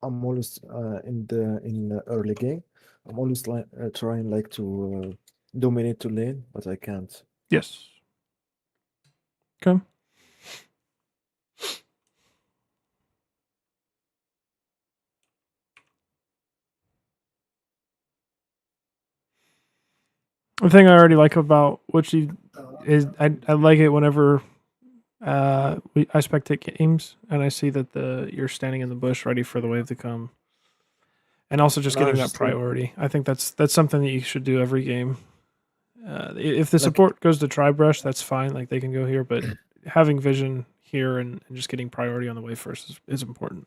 I'm always in the early game. I'm always like trying like to dominate to lane, but I can't. Yes. Okay. The thing I already like about what you is I like it whenever I spectate games and I see that you're standing in the bush ready for the wave to come, and also just And I getting was that just like priority. I think that's something that you should do every game. If the like support goes to tri brush, that's fine. Like they can go here, but having vision here and just getting priority on the wave first is important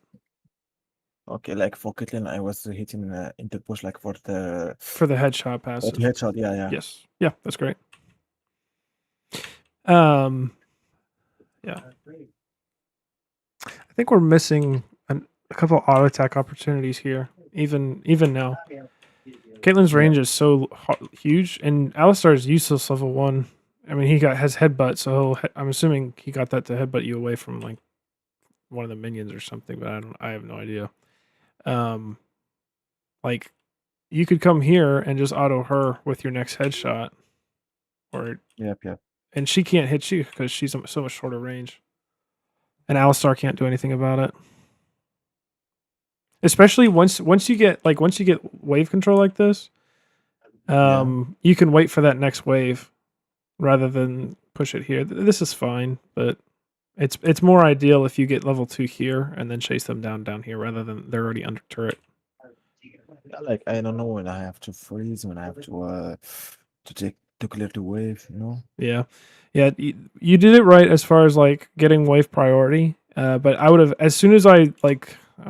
okay, like for Caitlyn, I was hitting into push like for the headshot for the passive. headshot. Yeah, yeah. Yes, yeah, that's great. Um, yeah, I think we're missing a couple auto attack opportunities here. Even now, Caitlyn's Yeah. range is so huge, and Alistar is useless level one. I mean, has headbutt, so I'm assuming he got that to headbutt you away from like one of the minions or something, but I have no idea. Um, like you could come here and just auto her with your next headshot, or Yep, yep. and she can't hit you because she's so much shorter range, and Alistar can't do anything about it. Especially once you get wave control like this, Yeah. you can wait for that next wave rather than push it here. This is fine, but it's more ideal if you get level 2 here and then chase them down here rather than they're already under turret. Yeah, like I don't know when I have to freeze, when I have to take to clear the wave, you know? Yeah, yeah, you did it right as far as like getting wave priority. But I would have as soon as I'll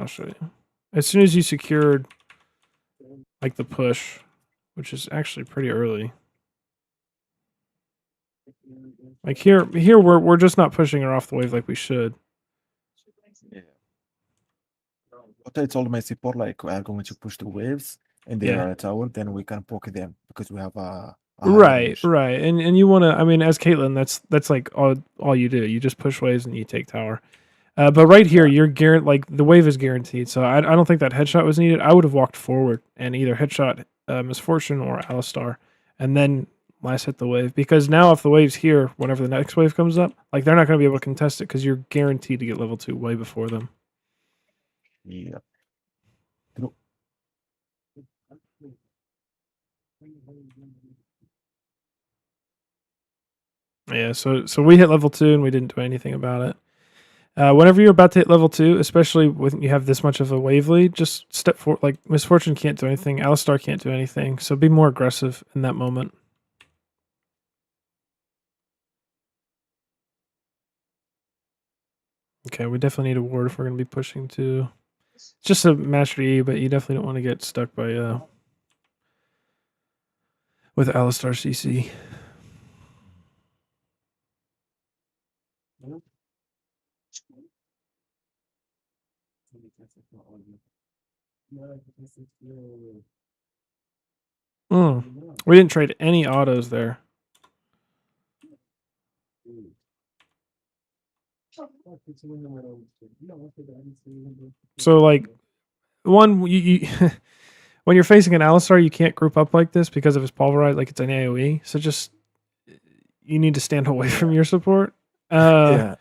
show you. As soon as you secured like the push, which is actually pretty early. Like here we're just not pushing her off the wave like we should. Yeah. But I told my support like we are going to push the waves and they Yeah. are at tower, then we can poke them because we have a high Right, range. right. And you want to I mean as Caitlyn that's like all you do. You just push waves and you take tower. But right here, Yeah. you're guaranteed. Like the wave is guaranteed, so I don't think that headshot was needed. I would have walked forward and either headshot Misfortune or Alistar, and then last hit the wave. Because now, if the wave's here, whenever the next wave comes up, like they're not going to be able to contest it because you're guaranteed to get level 2 way before them. Yeah. True. Yeah, so we hit level 2 and we didn't do anything about it. Whenever you're about to hit level 2, especially when you have this much of a wave lead, just step forward. Like Misfortune can't do anything, Alistar can't do anything, so be more aggressive in that moment. Okay, we definitely need a ward if we're going to be pushing to. It's just a master E, but you definitely don't want to get stuck by with Alistar CC. We didn't trade any autos there. So like one you when you're facing an Alistar, you can't group up like this because of his pulverize. Like it's an AOE, so just you need to stand away from your support. Yeah.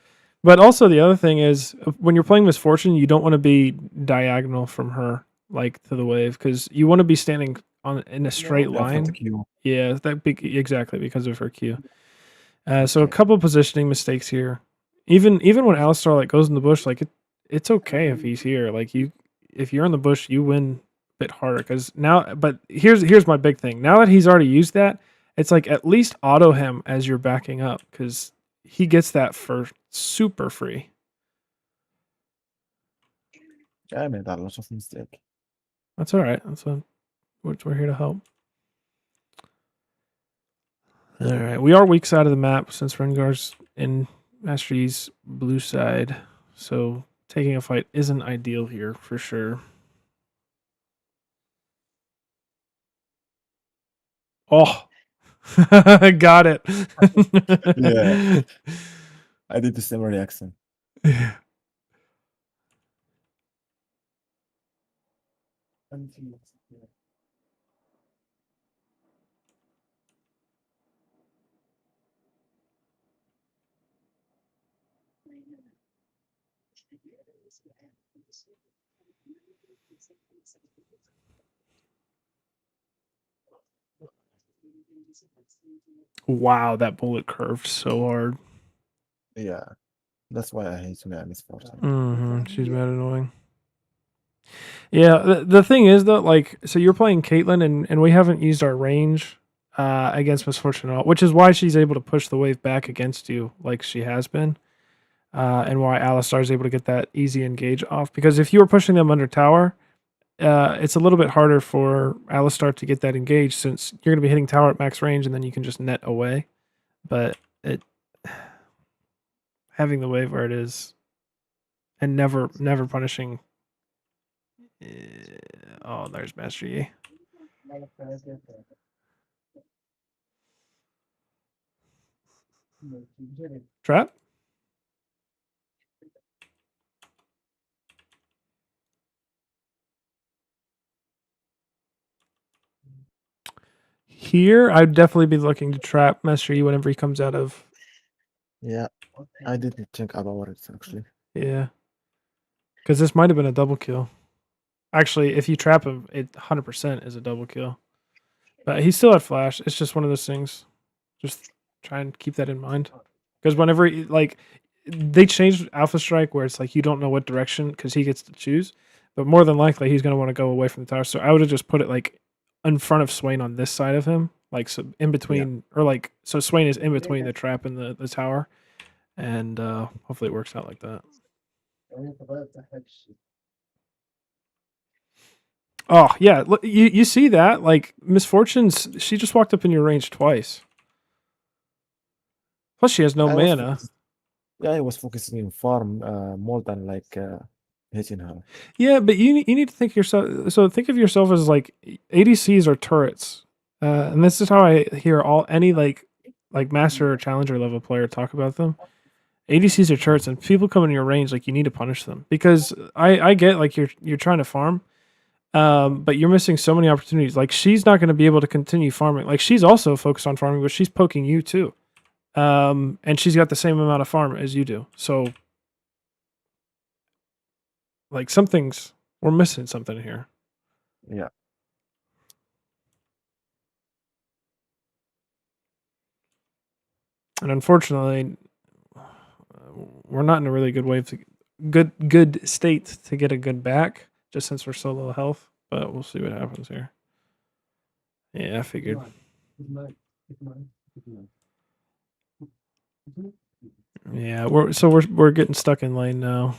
But also the other thing is when you're playing Misfortune, you don't want to be diagonal from her like to the wave because you want to be standing on in a straight Yeah, for the line. Q. Yeah, exactly because of her Q. So a Okay. couple positioning mistakes here. Even when Alistar like goes in the bush, like it's okay if he's here. Like if you're in the bush, you win a bit harder because now. But here's my big thing. Now that he's already used that, it's like at least auto him as you're backing up because he gets that for super free. Yeah, I made a lot of mistake. That's all right. That's what we're here to help. All right, we are weak side of the map since Rengar's in Master Yi's blue side, so taking a fight isn't ideal here for sure. Oh, got it. Yeah. I did the same reaction. Wow, that bullet curved so hard. Yeah, that's why I hate Miss Fortune. She's mad annoying. Yeah, the thing is though, like, so you're playing Caitlyn, and we haven't used our range against Miss Fortune at all, which is why she's able to push the wave back against you like she has been, and why Alistar is able to get that easy engage off. Because if you were pushing them under tower, it's a little bit harder for Alistar to get that engage since you're going to be hitting tower at max range, and then you can just net away. But having the wave where it is, and never punishing. Oh, there's Master Yi. Trap. Here, I'd definitely be looking to trap Master Yi whenever he comes out of. Yeah, I didn't think about it actually. Yeah. Because this might have been a double kill. Actually, if you trap him, it 100% is a double kill. But he still had flash. It's just one of those things. Just try and keep that in mind. Because whenever, like, they changed Alpha Strike where it's like you don't know what direction because he gets to choose. But more than likely, he's going to want to go away from the tower. So I would have just put it, like, in front of Swain on this side of him. Like, so in between, or like, so Swain is in between the trap and the tower. And hopefully it works out like that. Oh yeah, look, you see that? Like Miss Fortune's, she just walked up in your range twice. Plus, she has no mana. I was focusing on farm more than like hitting her. Yeah, but you need to think yourself. So think of yourself as like ADCs are turrets, and this is how I hear any like master or challenger level player talk about them. ADCs are turrets, and people come in your range, like you need to punish them because I get like you're trying to farm. But you're missing so many opportunities. Like she's not going to be able to continue farming. Like she's also focused on farming, but she's poking you too. And she's got the same amount of farm as you do. So like we're missing something here. Yeah. And unfortunately, we're not in a really good state to get a good back, just since we're so low health. But we'll see what happens here. Yeah, I figured. Yeah, we're getting stuck in lane now.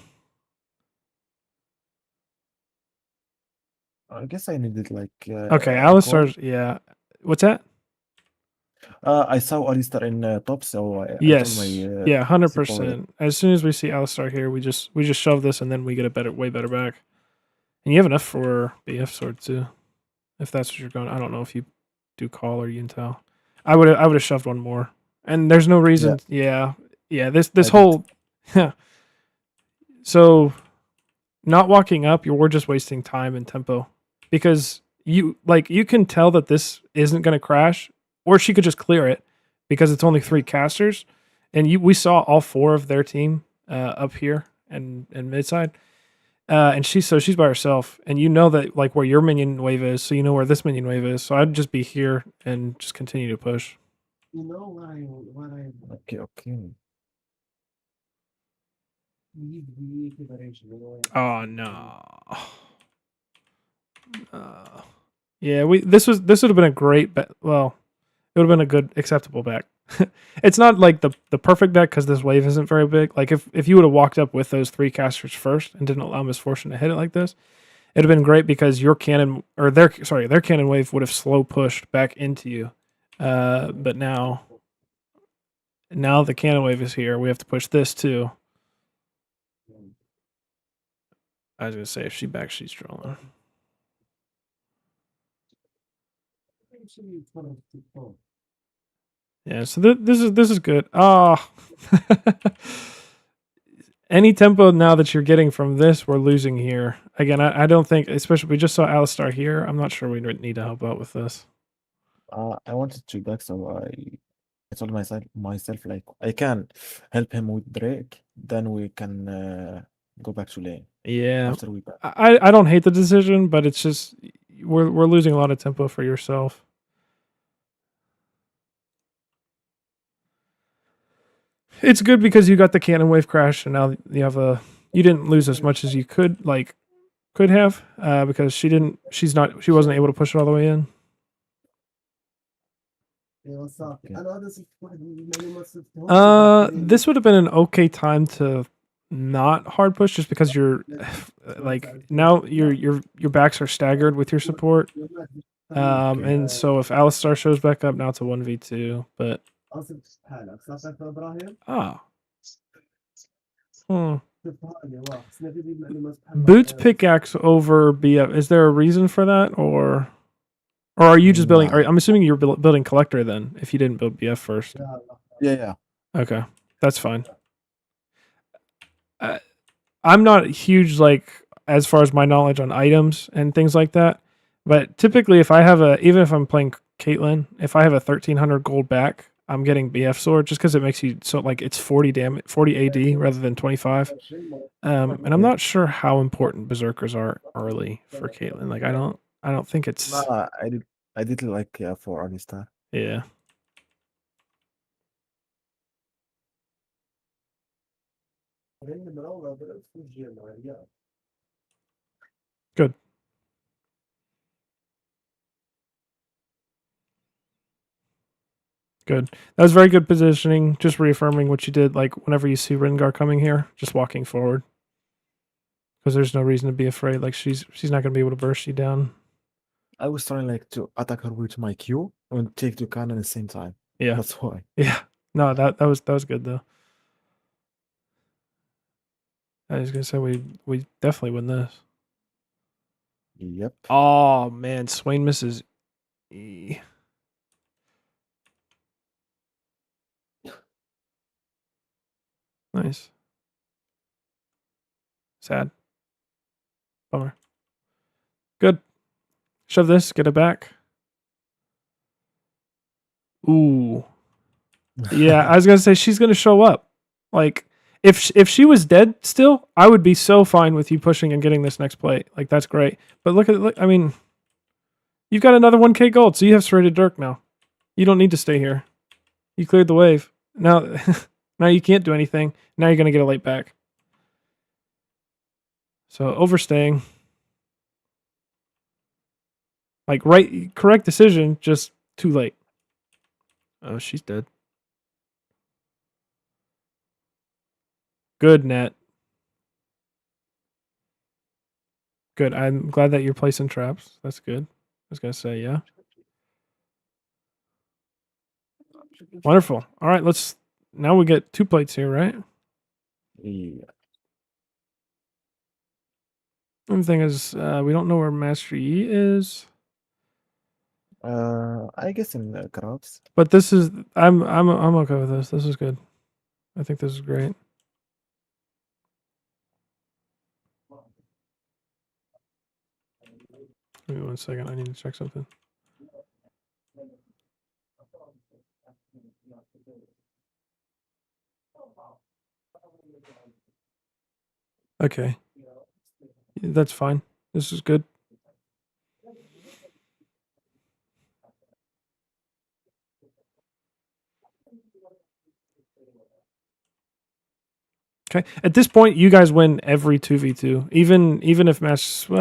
I guess I needed like. Okay, Alistar's. Yeah, what's that? I saw Alistar in top, so yes, I yeah, 100%. As soon as we see Alistar here, we just shove this, and then we get a way better back. And you have enough for BF sword too, if that's what you're going. I don't know if you do call or Yuntel. I would have shoved one more, and there's no reason. Yeah. This whole. So, not walking up, we're just wasting time and tempo because you can tell that this isn't going to crash, or she could just clear it because it's only 3 casters, and we saw all 4 of their team up here and mid side. And she's by herself, and you know that like where your minion wave is, so you know where this minion wave is. So I'd just be here and just continue to push. Okay. Oh no. Yeah, this would have been a great bet. Well, it would have been a good acceptable back. It's not like the perfect deck because this wave isn't very big. Like if you would have walked up with those 3 casters first and didn't allow Miss Fortune to hit it like this, it'd have been great because your cannon or their cannon wave would have slow pushed back into you. But now the cannon wave is here. We have to push this too. I was gonna say if she backs, she's trolling. Yeah, so this is good. Oh. any tempo now that you're getting from this, we're losing here. Again, I don't think, especially we just saw Alistar here. I'm not sure we need to help out with this. I wanted to back, so I told myself like I can help him with Drake, then we can go back to lane Yeah, after we back. I don't hate the decision, but it's just we're losing a lot of tempo for yourself. It's good because you got the cannon wave crash, and now you have you didn't lose as much as you could have because she wasn't able to push it all the way in. This would have been an okay time to not hard push just because you're like now your backs are staggered with your support. And so if Alistar shows back up, now it's a 1v2, but Boots pickaxe over BF. Is there a reason for that, or are you just building? Nah. I'm assuming you're building collector then. If you didn't build BF first, Yeah. okay, that's fine. I'm not huge as far as my knowledge on items and things like that, but typically if I have even if I'm playing Caitlyn, if I have a 1300 gold back, I'm getting BF sword just because it makes you so it's 40 damage, 40 AD rather than 25. And I'm not sure how important berserkers are early for Caitlyn. I don't think it's. Nah, I did like for Alistar. Yeah. Good. Good. That was very good positioning. Just reaffirming what you did. Whenever you see Rengar coming here, just walking forward, because there's no reason to be afraid. She's not going to be able to burst you down. I was trying to attack her with my Q and take the cannon at the same time. Yeah, that's why. Yeah. No, that was good though. I was gonna say we definitely win this. Yep. Oh man, Swain misses E. Nice. Sad. Bummer. Good. Shove this, get it back. Ooh. Yeah, I was gonna say she's gonna show up. If she was dead still, I would be so fine with you pushing and getting this next plate. That's great. But look, I mean, you've got another 1k gold, so you have serrated Dirk now. You don't need to stay here. You cleared the wave. Now now you can't do anything. Now you're gonna get a late back. So overstaying. Correct decision, just too late. Oh, she's dead. Good net. Good. I'm glad that you're placing traps. That's good. I was gonna say, yeah. Wonderful. All right, now we get 2 plates here, right? Yeah. The thing is, we don't know where Master Yi is. I guess in the crowds. But this is I'm okay with this. This is good. I think this is great. Give me 1 second. I need to check something. Okay. That's fine. This is good. Okay. At this point, you guys win every 2v2. Even if Master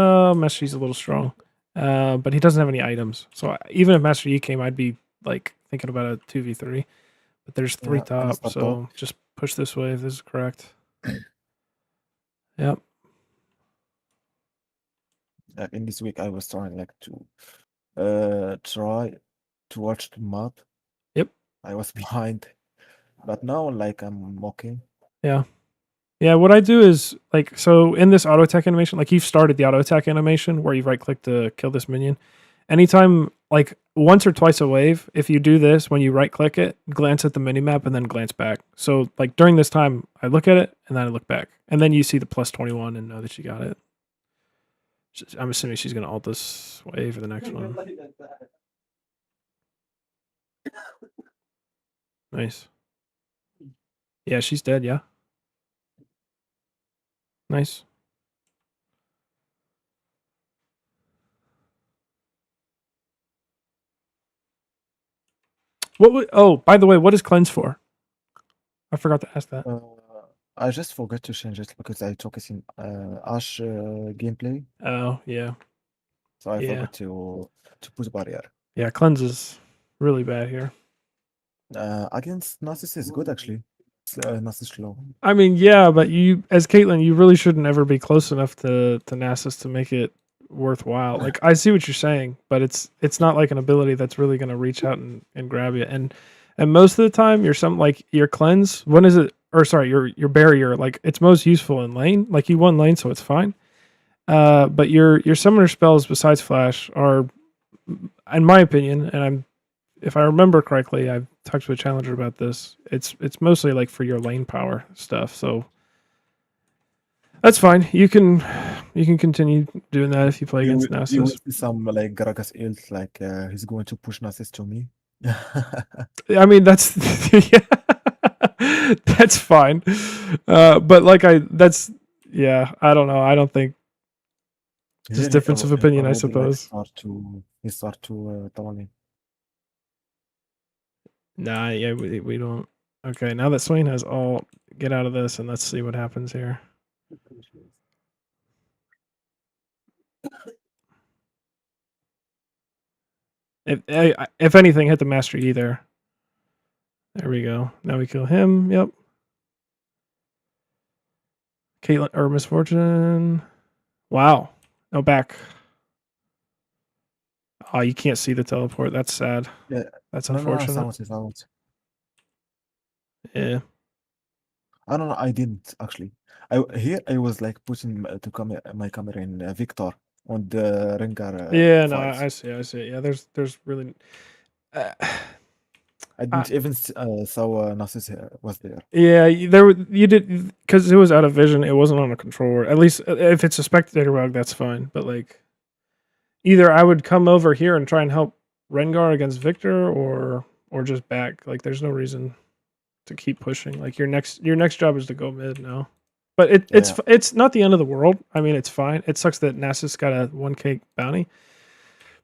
Yi's a little strong. But he doesn't have any items. So even if Master Yi came, I'd be thinking about a 2v3. But there's 3 top, so just push this way if this is correct. Yep. In this week I was trying to try to watch the map. Yep. I was behind. But now I'm okay. Yeah. Yeah, what I do is so in this auto attack animation, you've started the auto attack animation where you right click to kill this minion. Anytime like once or twice a wave, if you do this, when you right click it, glance at the minimap and then glance back. So like during this time, I look at it and then I look back. And then you see the plus 21 and know that you got it. I'm assuming she's going to ult this wave for the next one. Nice. Yeah, she's dead, yeah. Nice. Oh, by the way, what is cleanse for? I forgot to ask that. I just forgot to change it because I took it in Ash gameplay, Oh, yeah. so I Yeah. forgot to put barrier. Yeah, cleanse is really bad here. Against Nasus is good actually. Nasus low. I mean, yeah, but you, as Caitlyn, you really shouldn't ever be close enough to Nasus to make it worthwhile. Like, I see what you're saying, but it's not like an ability that's really going to reach out and grab you. And most of the time, your cleanse. When is it? Or sorry, your barrier. Like, it's most useful in lane. Like, you won lane, so it's fine. But your summoner spells besides flash are, in my opinion, and if I remember correctly, I've talked to a challenger about this. It's mostly like for your lane power stuff. So that's fine. You can continue doing that if you play against You will Nasus. see some like Gragas ult, like he's going to push Nasus to me. I mean, that's yeah, that's fine. But like I don't know. I don't think just difference of opinion, I suppose. He start to Tawani. Nah, yeah, we don't. Okay, now that Swain has all, get out of this and let's see what happens here. If anything, hit the Master E there. There we go. Now we kill him. Yep. Caitlyn or Misfortune. Wow. No back. Oh, you can't see the teleport. That's sad. Yeah. That's No, unfortunate. I found. Yeah. I don't know. I didn't actually. I was like putting my camera in Victor on the Rengar. Yeah. No, files. I see. Yeah. There's really. I didn't even saw Nasus was there. Yeah, you did because it was out of vision. It wasn't on a controller. At least if it's a spectator bug, that's fine. But like, either I would come over here and try and help Rengar against Victor, or just back. Like, there's no reason to keep pushing. Like, your next job is to go mid now. But it's not the end of the world. I mean, it's fine. It sucks that Nasus got a 1K bounty.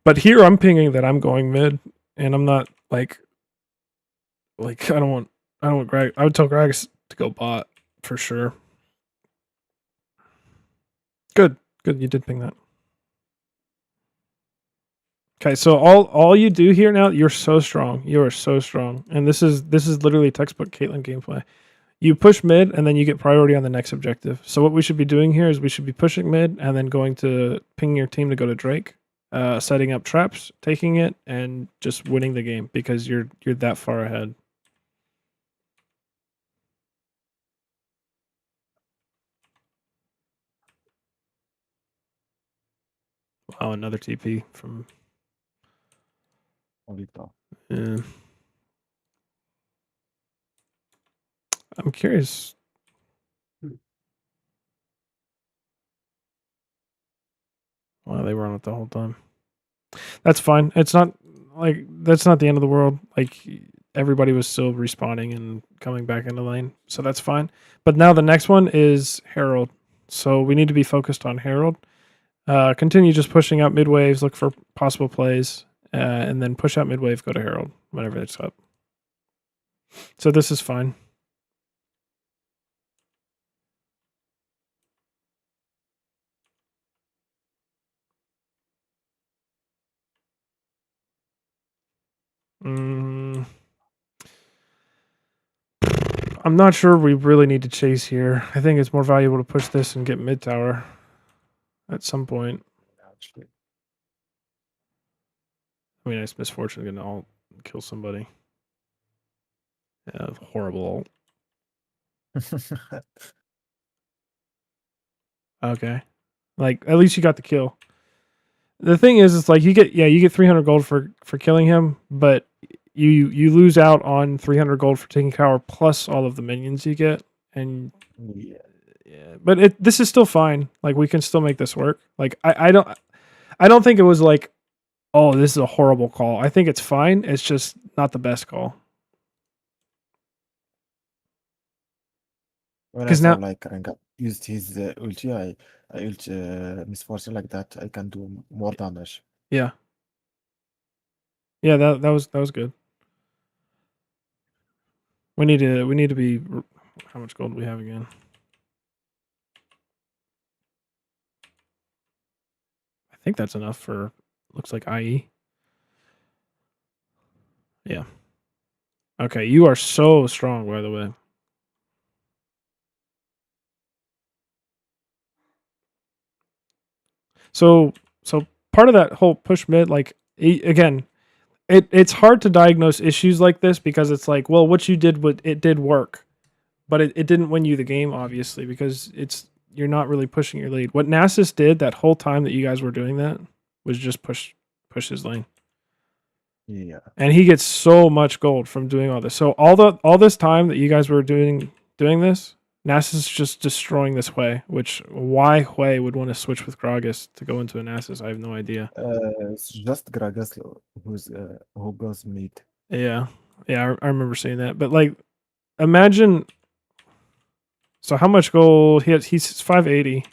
But here I'm pinging that I'm going mid, and I'm not like I don't want Greg. I would tell Gragas to go bot for sure. Good. You did ping that. Okay, so all you do here now, you're so strong. You are so strong, and this is literally textbook Caitlyn gameplay. You push mid, and then you get priority on the next objective. So what we should be doing here is we should be pushing mid, and then going to ping your team to go to Drake, setting up traps, taking it, and just winning the game because you're that far ahead. Wow, another TP from Victor. Yeah. I'm curious. Wow, they were on it the whole time. That's fine. It's not like that's not the end of the world. Like, everybody was still respawning and coming back into lane, so that's fine. But now the next one is Herald, so we need to be focused on Herald. Continue just pushing out mid waves, look for possible plays, and then push out mid wave, go to Herald whenever it's up. So this is fine. I'm not sure we really need to chase here. I think it's more valuable to push this and get mid tower at some point. I mean, it's Misfortune gonna all kill somebody. Yeah, horrible ult. Okay. Like, at least you got the kill. The thing is, it's like you get 300 gold for killing him, but you lose out on 300 gold for taking power plus all of the minions you get, and Yeah. yeah, but this is still fine. Like we can still make this work. Like I don't think it was like, oh, this is a horrible call. I think it's fine. It's just not the best call. When I Because saw now, like Rengar used his ulti, I ult misfortune like that. I can do more damage. yeah, that was good. We need to be. How much gold do we have again? I think that's enough for. Looks like IE. Yeah. Okay, you are so strong, by the way. So part of that whole push mid, like again, it's hard to diagnose issues like this because it's like, well, what you did, it did work, but it didn't win you the game, obviously, because you're not really pushing your lead. What Nasus did that whole time that you guys were doing that was just push his lane. Yeah. And he gets so much gold from doing all this. So all this time that you guys were doing this, Nasus is just destroying this Hui, which why Hui would want to switch with Gragas to go into a Nasus, I have no idea. It's just Gragas who goes mid. Yeah. Yeah, I remember seeing that. But like imagine, so how much gold he's 580.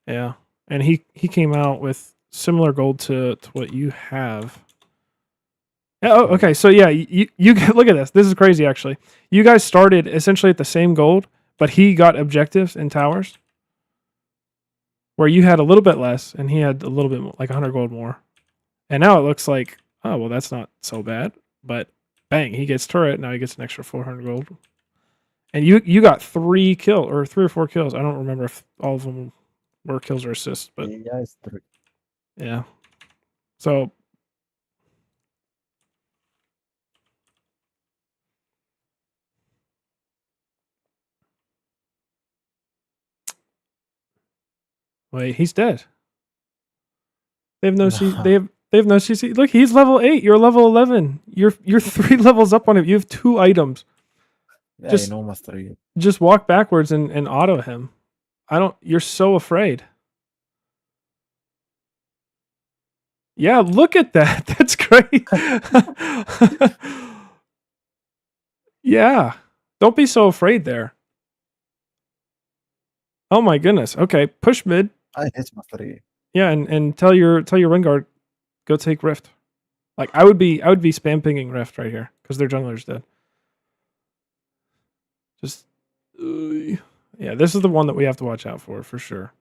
Yeah. And he came out with similar gold to what you have. Oh, okay. So yeah, you look at this. This is crazy, actually. You guys started essentially at the same gold, but he got objectives and towers, where you had a little bit less, and he had a little bit more, like 100 gold more. And now it looks like, oh well, that's not so bad. But bang, he gets turret. Now he gets an extra 400 gold. And you got 3 or 4 kills. I don't remember if all of them were kills or assists, but Yeah, it's true. yeah. So. Wait, he's dead. They have no they have no CC. Look, he's level 8. You're level 11. You're 3 levels up on him. You have 2 items. Yeah, Just I know mastery. just walk backwards and auto him. You're so afraid. Yeah, look at that. That's great. Yeah. Don't be so afraid there. Oh my goodness. Okay, push mid. I hate mastery. Yeah, and tell your Rengar go take Rift. Like I would be spam pinging Rift right here because their jungler's dead. Just yeah, this is the one that we have to watch out for sure.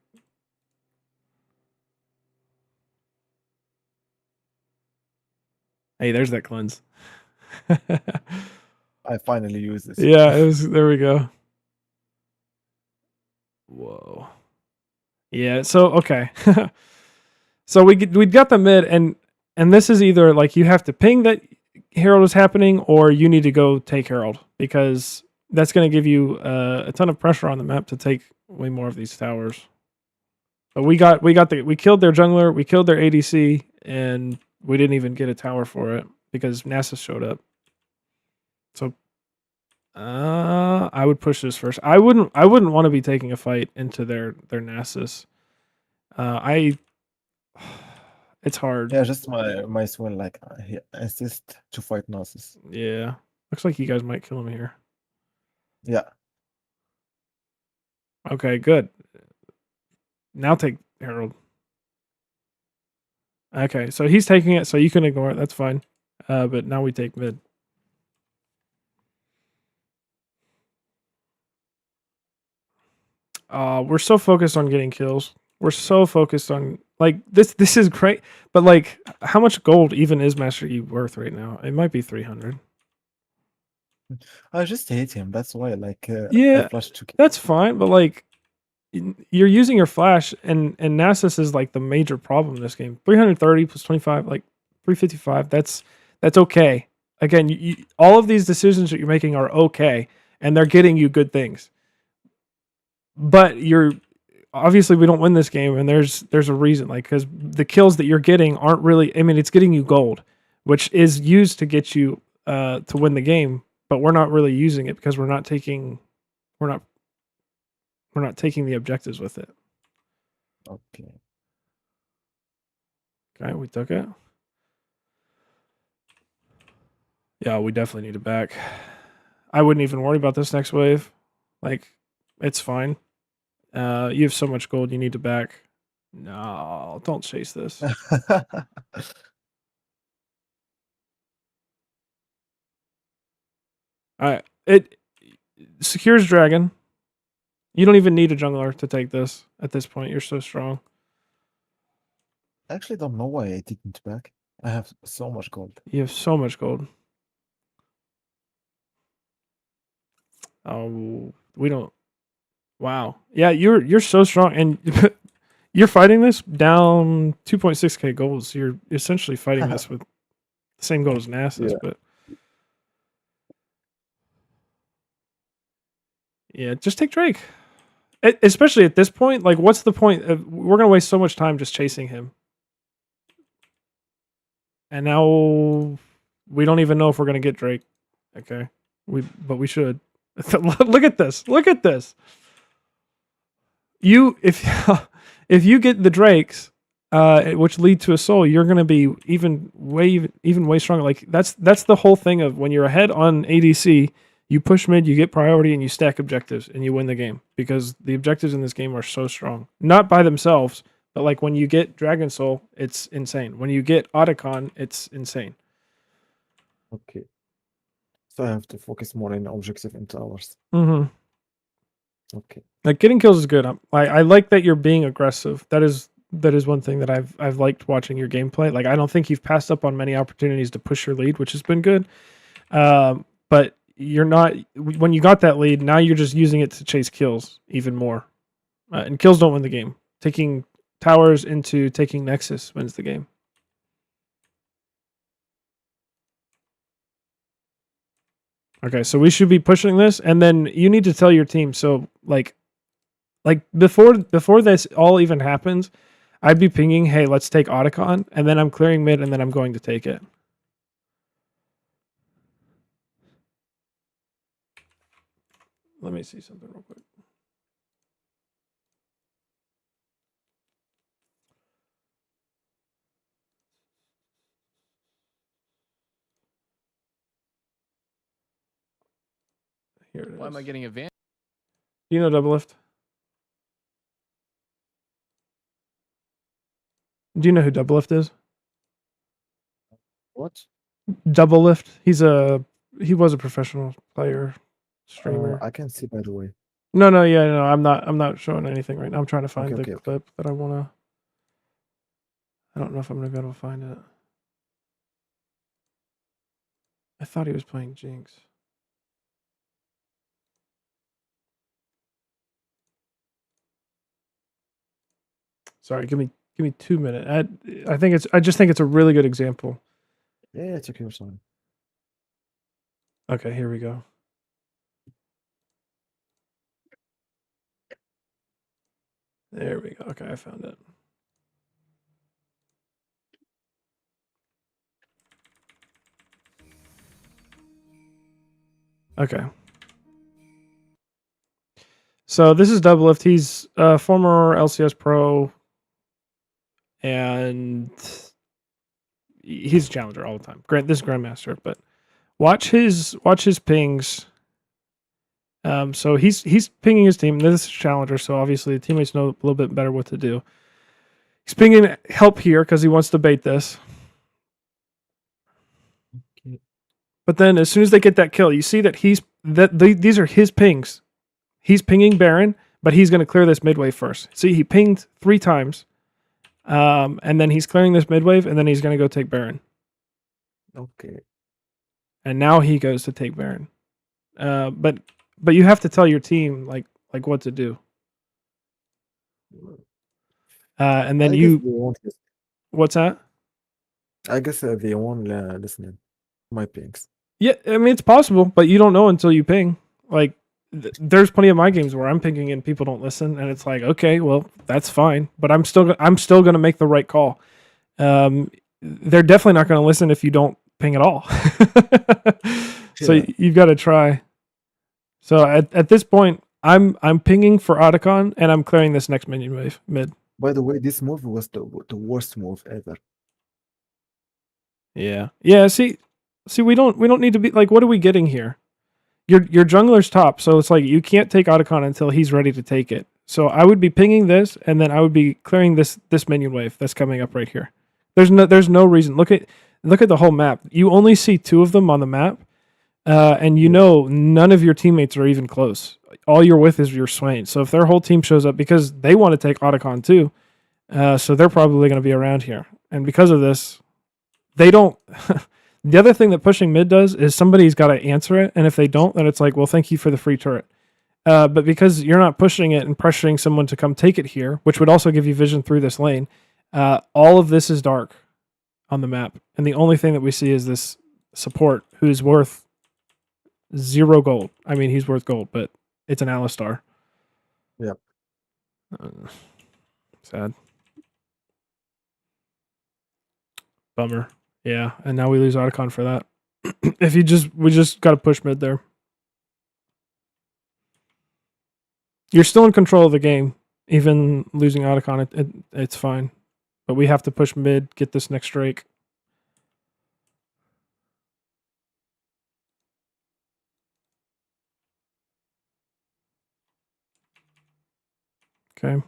Hey, there's that cleanse. I finally use this. Yeah, there we go. Whoa. Yeah, so okay. So we got the mid, and this is either like you have to ping that Herald is happening, or you need to go take Herald, because that's going to give you a ton of pressure on the map to take way more of these towers. But we killed their jungler, we killed their ADC, and we didn't even get a tower for it because Nasus showed up. So I would push this first. I wouldn't want to be taking a fight into their Nasus. It's hard. Yeah, just my swan like he insist to fight Nasus. Yeah. Looks like you guys might kill him here. Yeah. Okay, good. Now take Herald. Okay, so he's taking it, so you can ignore it. That's fine. But now we take mid. We're so focused on getting kills. We're so focused on like this is great, but like how much gold even is Master Yi worth right now? It might be 300. I just hate him. That's why like Yeah, I flash to that's fine, but like you're using your flash, and Nasus is like the major problem in this game. 330 plus 25, like 355. That's okay. Again, all of these decisions that you're making are okay, and they're getting you good things. but you're obviously we don't win this game, and there's a reason, like because the kills that you're getting aren't really. I mean, it's getting you gold, which is used to get you to win the game, but we're not really using it because we're not taking the objectives with it. Okay. Okay, we took it. Yeah, we definitely need it back. I wouldn't even worry about this next wave. Like, it's fine. You have so much gold you need to back. No, don't chase this. Alright. It secures dragon. You don't even need a jungler to take this at this point. You're so strong. I actually don't know why I didn't back. I have so much gold. You have so much gold. Oh, we don't. Wow. Yeah, you're so strong, and you're fighting this down 2.6k gold. So you're essentially fighting this with the same gold as Nasus, Yeah. but yeah, just take Drake. Especially at this point, like, what's the point? We're gonna waste so much time just chasing him, and now we don't even know if we're gonna get Drake. Okay, but we should. Look at this. Look at this. If you get the Drakes, which lead to a soul, you're gonna be even way stronger. Like that's the whole thing of when you're ahead on ADC, you push mid, you get priority, and you stack objectives, and you win the game because the objectives in this game are so strong. Not by themselves, but like when you get Dragon Soul, it's insane. When you get Otacon, it's insane. Okay. So I have to focus more in objective and towers. Mm-hmm. Okay. Like getting kills is good. I like that you're being aggressive. That is one thing that I've liked watching your gameplay. Like I don't think you've passed up on many opportunities to push your lead, which has been good. But you're not when you got that lead. Now you're just using it to chase kills even more, and kills don't win the game. Taking towers into taking Nexus wins the game. Okay, so we should be pushing this, and then you need to tell your team. So like before this all even happens, I'd be pinging, hey, let's take Otacon, and then I'm clearing mid, and then I'm going to take it. Let me see something real quick. Here it is. Why am I getting advanced? Do you know Doublelift? Do you know who Doublelift is? What? Doublelift. He was a professional player, streamer. I can see, by the way. No, I'm not showing anything right now. I'm trying to find the clip that I wanna. I don't know if I'm gonna be able to find it. I thought he was playing Jinx. Sorry, give me 2 minutes. I just think it's a really good example. Yeah, it's okay, sorry. Okay, here we go. There we go. Okay, I found it. Okay. So this is Doublelift. He's a former LCS pro, and he's a challenger all the time. This is Grandmaster, but watch his pings. So he's pinging his team. This is challenger, so obviously the teammates know a little bit better what to do. He's pinging help here because he wants to bait this. Okay. But then as soon as they get that kill, you see that these are his pings. He's pinging Baron, but he's going to clear this mid wave first. See, he pinged 3 times, and then he's clearing this mid wave, and then he's going to go take Baron. Okay. And now he goes to take Baron. But you have to tell your team like what to do. And then what's that? I guess they won't listen to my pings. Yeah, I mean it's possible, but you don't know until you ping. Like there's plenty of my games where I'm pinging and people don't listen, and it's like, okay, well, that's fine, but I'm still going to make the right call. They're definitely not going to listen if you don't ping at all. So Yeah. you've got to try. So at this point, I'm pinging for Otacon, and I'm clearing this next minion wave mid. By the way, this move was the worst move ever. Yeah. See, we don't need to be like, what are we getting here? Your jungler's top, so it's like you can't take Otacon until he's ready to take it. So I would be pinging this, and then I would be clearing this minion wave that's coming up right here. There's no reason. Look at the whole map. You only see 2 of them on the map, and you know none of your teammates are even close. All you're with is your Swain. So if their whole team shows up, because they want to take Otacon too, so they're probably going to be around here. And because of this, they don't. The other thing that pushing mid does is somebody's got to answer it, and if they don't, then it's like, well, thank you for the free turret. But because you're not pushing it and pressuring someone to come take it here, which would also give you vision through this lane, all of this is dark on the map, and the only thing that we see is this support who's worth 0 gold. I mean, he's worth gold, but it's an Alistar. Yep. Sad. Bummer. Yeah, and now we lose Otacon for that. We just got to push mid there. You're still in control of the game, even losing Otacon. It's fine, but we have to push mid, get this next Drake. Okay.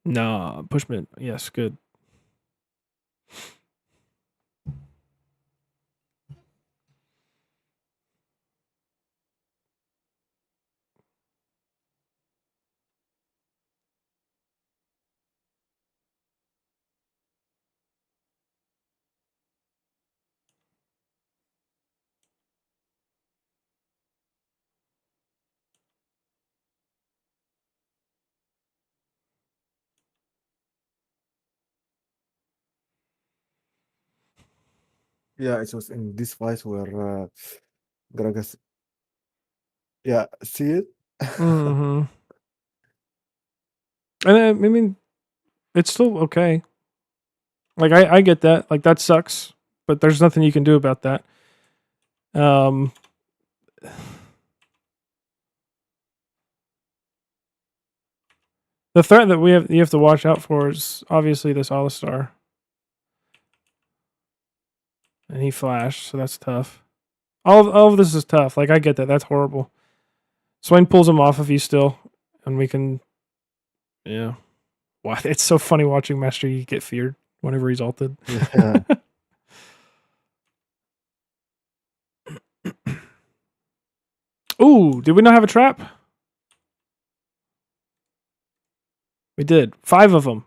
Nah, push mid. Yes, good. Yeah, it was in this fight where Gragas. Yeah, see it? Mm-hmm. And I mean, it's still okay. Like I get that. Like that sucks, but there's nothing you can do about that. The threat that you have to watch out for is obviously this Alistar. And he flashed, so that's tough. All of this is tough. Like I get that. That's horrible. Swain pulls him off of you still, and we can. Yeah. Wow, it's so funny watching Master Yi get feared whenever he's ulted. Yeah. Ooh, did we not have a trap? We did. 5 of them.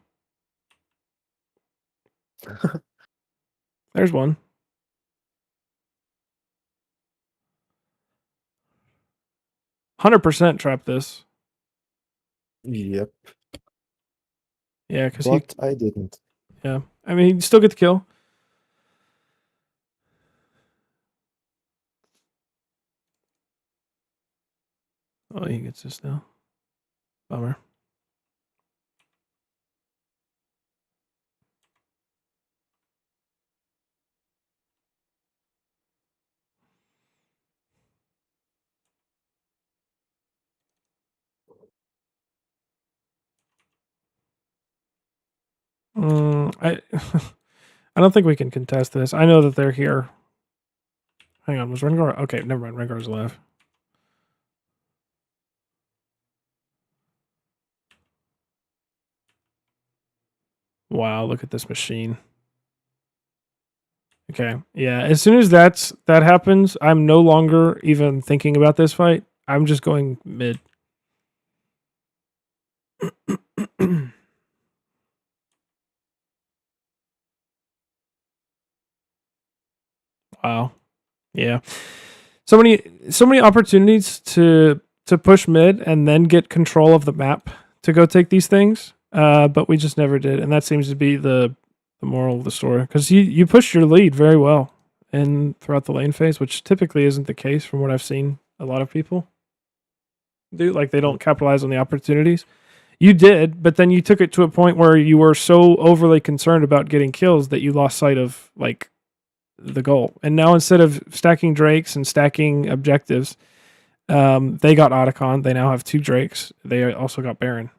There's one. %100% trap this. Yep. Yeah, because But I didn't. Yeah, I mean, you still get the kill. Oh, he gets this now. Bummer. I I don't think we can contest this. I know that they're here. Hang on, was Rengar? Okay, never mind. Rengar's alive. Wow, look at this machine. Okay, yeah. As soon as that happens, I'm no longer even thinking about this fight. I'm just going mid. Wow. Yeah. So many opportunities to push mid and then get control of the map to go take these things. But we just never did, and that seems to be the moral of the story. Because you pushed your lead very well throughout the lane phase, which typically isn't the case from what I've seen A lot of people do. Like they don't capitalize on the opportunities. You did, but then you took it to a point where you were so overly concerned about getting kills that you lost sight of like the goal. And now instead of stacking drakes and stacking objectives, they got Otacon. They now have 2 drakes. They also got Baron.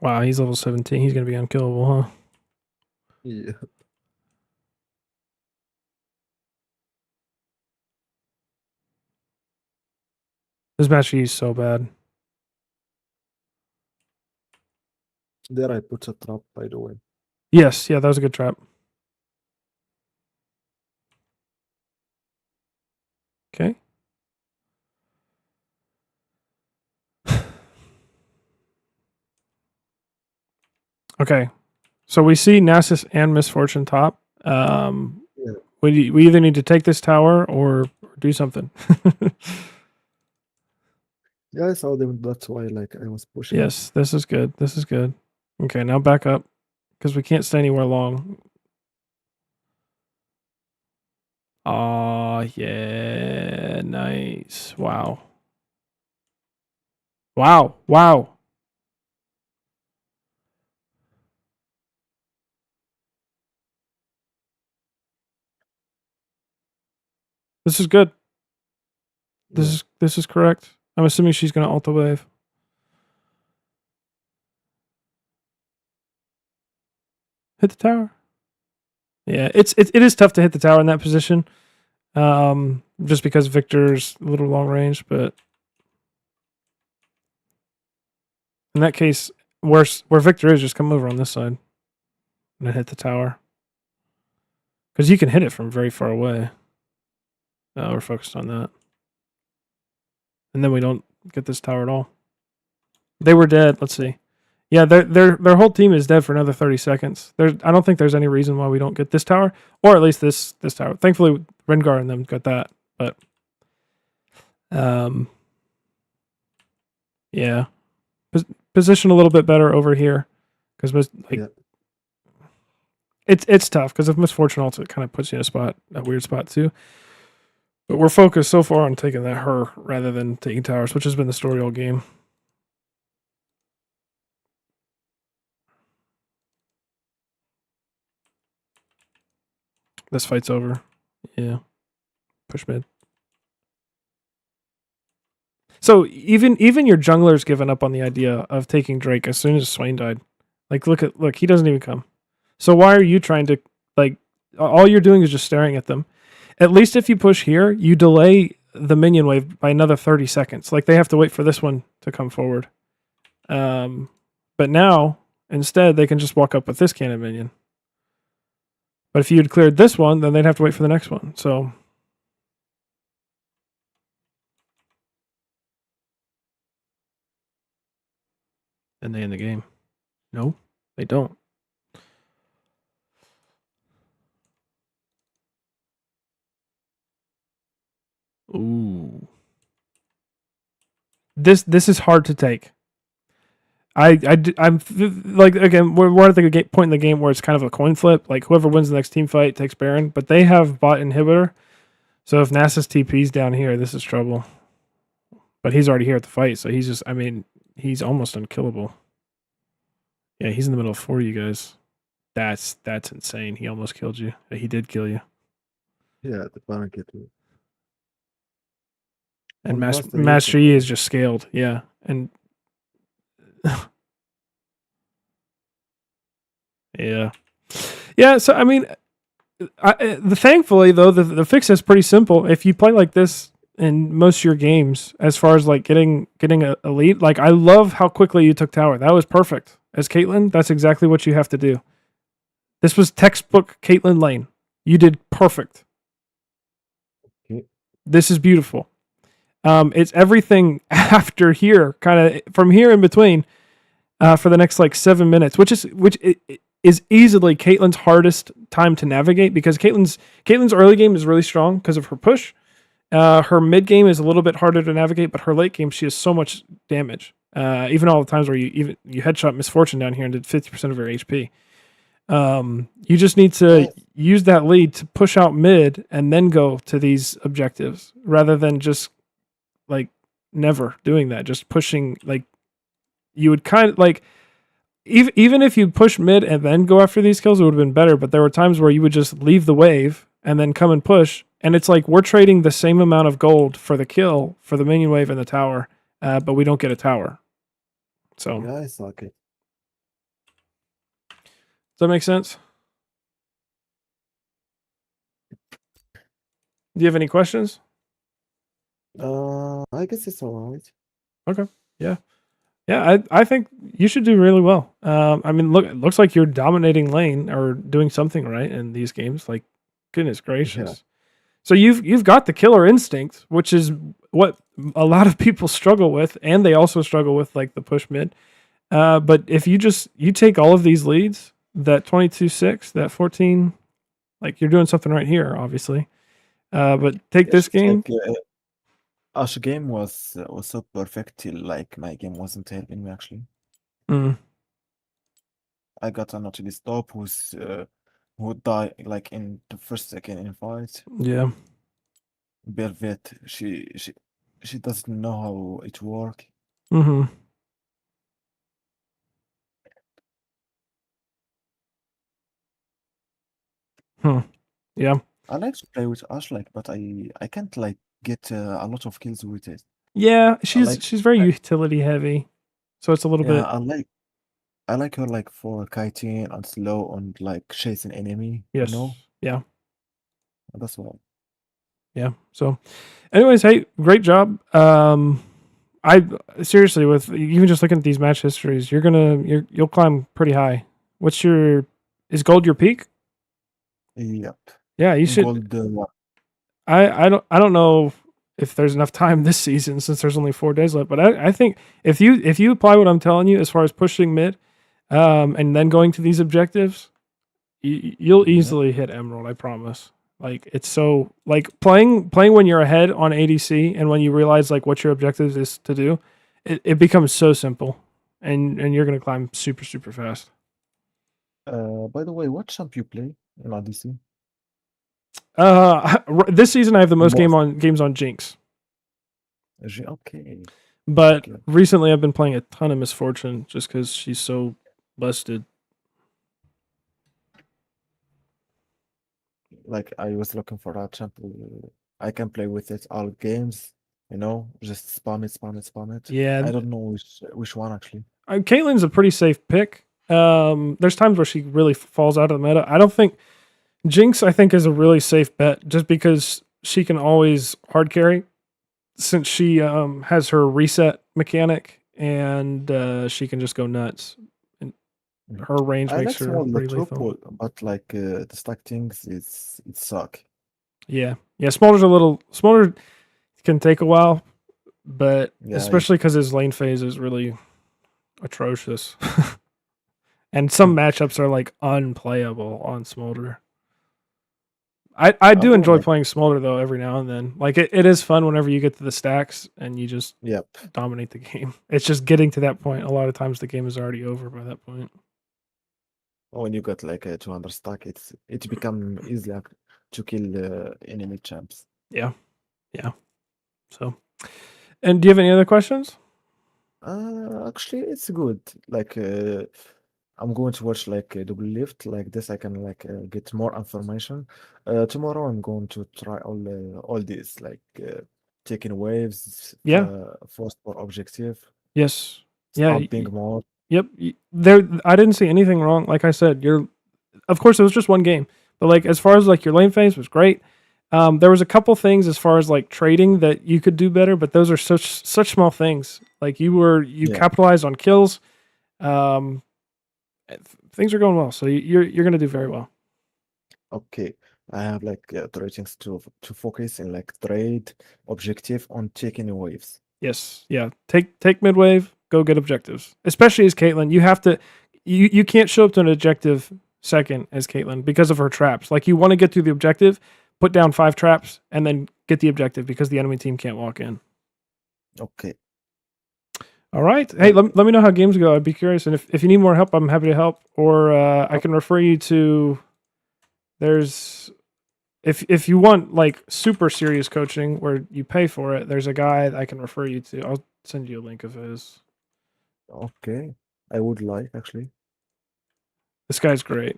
Wow, he's level 17. He's gonna be unkillable, huh? Yeah. This match is so bad. There I put a trap, by the way. Yes, yeah, that was a good trap. Okay. Okay. So we see Nasus and Misfortune top. Yeah. We either need to take this tower or do something. Yeah, I saw them. That's why, like, I was pushing. Yes, this is good. This is good. Okay, now back up because we can't stay anywhere long. Oh, yeah. Nice. Wow. Wow. Wow. This is good. This is correct. I'm assuming she's going to ult the wave. Hit the tower. Yeah, it is tough to hit the tower in that position. Just because Victor's a little long range, but in that case, where Victor is, just come over on this side and then hit the tower. Because you can hit it from very far away. We're focused on that. And then we don't get this tower at all. They were dead. Let's see. Yeah, their whole team is dead for another 30 seconds. I don't think there's any reason why we don't get this tower, or at least this tower. Thankfully, Rengar and them got that. But, yeah, position a little bit better over here because it's tough because if Misfortune ults, it kind of puts you in a weird spot too. But we're focused so far on taking that her rather than taking towers, which has been the story all game. This fight's over. Yeah. Push mid. So even your jungler's given up on the idea of taking Drake as soon as Swain died. Like look, he doesn't even come. So why are you trying to all you're doing is just staring at them. At least if you push here, you delay the minion wave by another 30 seconds. Like they have to wait for this one to come forward. But now instead they can just walk up with this cannon minion. But if you had cleared this one, then they'd have to wait for the next one. So and they end the game. No, they don't. Ooh. This is hard to take. I'm like, again, we're at the point in the game where it's kind of a coin flip. Like whoever wins the next team fight takes Baron, but they have bot inhibitor. So if Nasus TP's down here, this is trouble. But he's already here at the fight, so he's almost unkillable. Yeah, he's in the middle of 4 you guys. That's insane. He almost killed you. He did kill you. Yeah, the Baron killed me. And Master Yi is just scaled. Yeah, and yeah. So I mean, thankfully though, the fix is pretty simple. If you play like this in most of your games, as far as like getting a lead, like I love how quickly you took tower. That was perfect. As Caitlyn, that's exactly what you have to do. This was textbook Caitlyn lane. You did perfect. Okay. This is beautiful. It's everything after here, kind of from here in between. for the next like 7 minutes, which is easily Caitlyn's hardest time to navigate because Caitlyn's early game is really strong because of her push. Her mid game is a little bit harder to navigate, but her late game she has so much damage. Even all the times where you headshot Misfortune down here and did 50% of her HP. You just need to use that lead to push out mid and then go to these objectives rather than just like never doing that. Just pushing like you would kind of like even if you push mid and then go after these kills, it would have been better. But there were times where you would just leave the wave and then come and push. And it's like we're trading the same amount of gold for the kill for the minion wave and the tower, but we don't get a tower. So Yeah, it's okay. does that make sense? Do you have any questions? I guess it's alright. Yeah, I think you should do really well. I mean, look, it looks like you're dominating lane or doing something right in these games. Like, goodness gracious. Yeah. So you've got the killer instinct, which is what a lot of people struggle with, and they also struggle with like the push mid. But if you take all of these leads, that 22-6, that 14, like you're doing something right here, obviously. But take this game. Like, Ash game was so perfect till like my game wasn't helping me actually. Mm, I got an actually stop who died like in the first second in fight. yeah. Belvet, she doesn't know how it works. Mm-hmm. Yeah. I like to play with Ash like, but I can't like get a lot of kills with it. Yeah, she's very I- utility heavy, so it's a little Yeah, bit. I like her like for kiting and slow and like chasing enemy. Yes. You know, Yeah. that's why. Yeah. So, anyways, hey, great job. I seriously, with even just looking at these match histories, you'll climb pretty high. Is gold your peak? Yep. Yeah, you should. Gold one. I don't know if there's enough time this season since there's only 4 days left, but I think if you apply what I'm telling you as far as pushing mid, and then going to these objectives, you'll Yeah. easily hit emerald. I promise. Like it's so like playing when you're ahead on ADC and when you realize like what your objective is to do, it becomes so simple, and you're gonna climb super super fast. By the way, what champ you play in ADC? This season I have the most Most. games on Jinx, Okay. but Okay. recently I've been playing a ton of Misfortune just because she's so busted. Like I was looking for that champ. I can play with it all games. You know, just spam it, spam it, spam it. Yeah, I don't know which one actually. Caitlyn's a pretty safe pick. There's times where she really falls out of the meta. I don't think Jinx, I think, is a really safe bet just because she can always hard carry since she has her reset mechanic and she can just go nuts. And her range I like makes her small pretty lethal. Metropool, but like the stack things, it suck. Yeah. Smolder can take a while, but Yeah, especially because his lane phase is really atrocious. And some matchups are like unplayable on Smolder. I do although enjoy like playing Smolder though every now and then. Like it is fun whenever you get to the stacks and you just yep. dominate the game. It's just getting to that point. A lot of times the game is already over by that point. When you got like a 200 stack, it become easier to kill enemy champs. Yeah. So, and do you have any other questions? Actually, it's good. Like I'm going to watch like a double lift like this. I can like get more information. Tomorrow I'm going to try all these like taking waves, Yeah. force for objective, Yes. Yeah. stomping more. Yep. There, I didn't see anything wrong. Like I said, of course, it was just one game, but like as far as like your lane phase was great. There was a couple things as far as like trading that you could do better, but those are such small things. Like you Yeah. capitalized on kills. Things are going well, so you're gonna do very well. Okay. I have like the ratings to focus in like trade objective on taking waves. Yes. Yeah. Take mid wave. go get objectives. Especially as Caitlyn, you have to. You can't show up to an objective second as Caitlyn because of her traps. Like you want to get through the objective, put down 5 traps, and then get the objective because the enemy team can't walk in. Okay. All right. Hey, let me know how games go. I'd be curious, and if you need more help, I'm happy to help. Or I can refer you to. There's if you want like super serious coaching where you pay for it, there's a guy I can refer you to. I'll send you a link of his. Okay. I would like actually. This guy's great.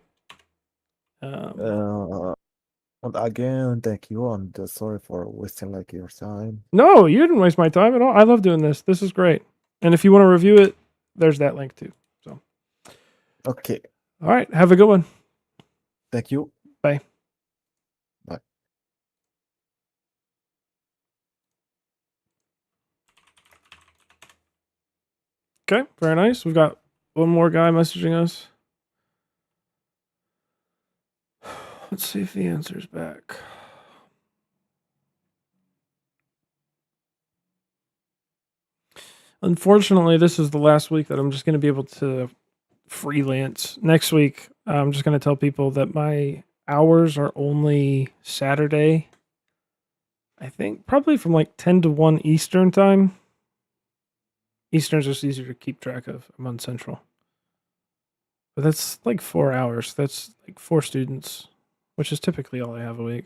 And again, thank you, and sorry for wasting like your time. No, you didn't waste my time at all. I love doing this. This is great. And if you want to review it, there's that link too. So, Okay. all right. Have a good one. Thank you. Bye. Bye. Okay. Very nice. We've got one more guy messaging us. Let's see if he answers back. Unfortunately, this is the last week that I'm just going to be able to freelance. Next week, I'm just going to tell people that my hours are only Saturday. I think probably from like 10 to 1 Eastern time. Eastern's just easier to keep track of. I'm on Central. But that's like 4 hours. That's like 4 students, which is typically all I have a week.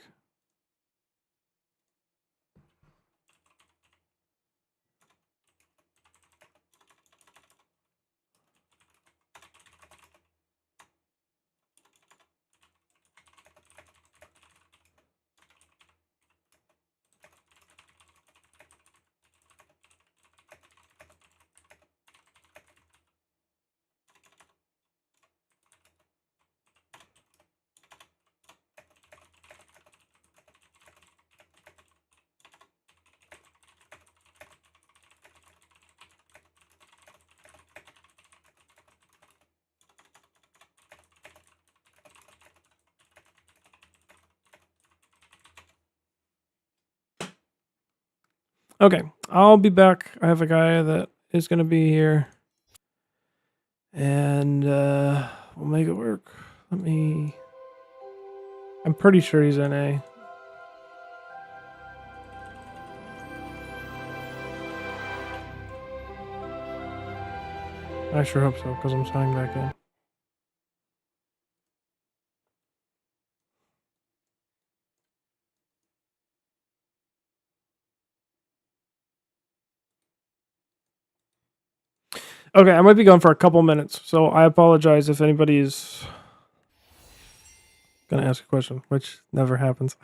Okay, I'll be back. I have a guy that is going to be here. And we'll make it work. I'm pretty sure he's NA. I sure hope so, because I'm signing back in. Okay, I might be gone for a couple minutes, so I apologize if anybody's gonna ask a question, which never happens.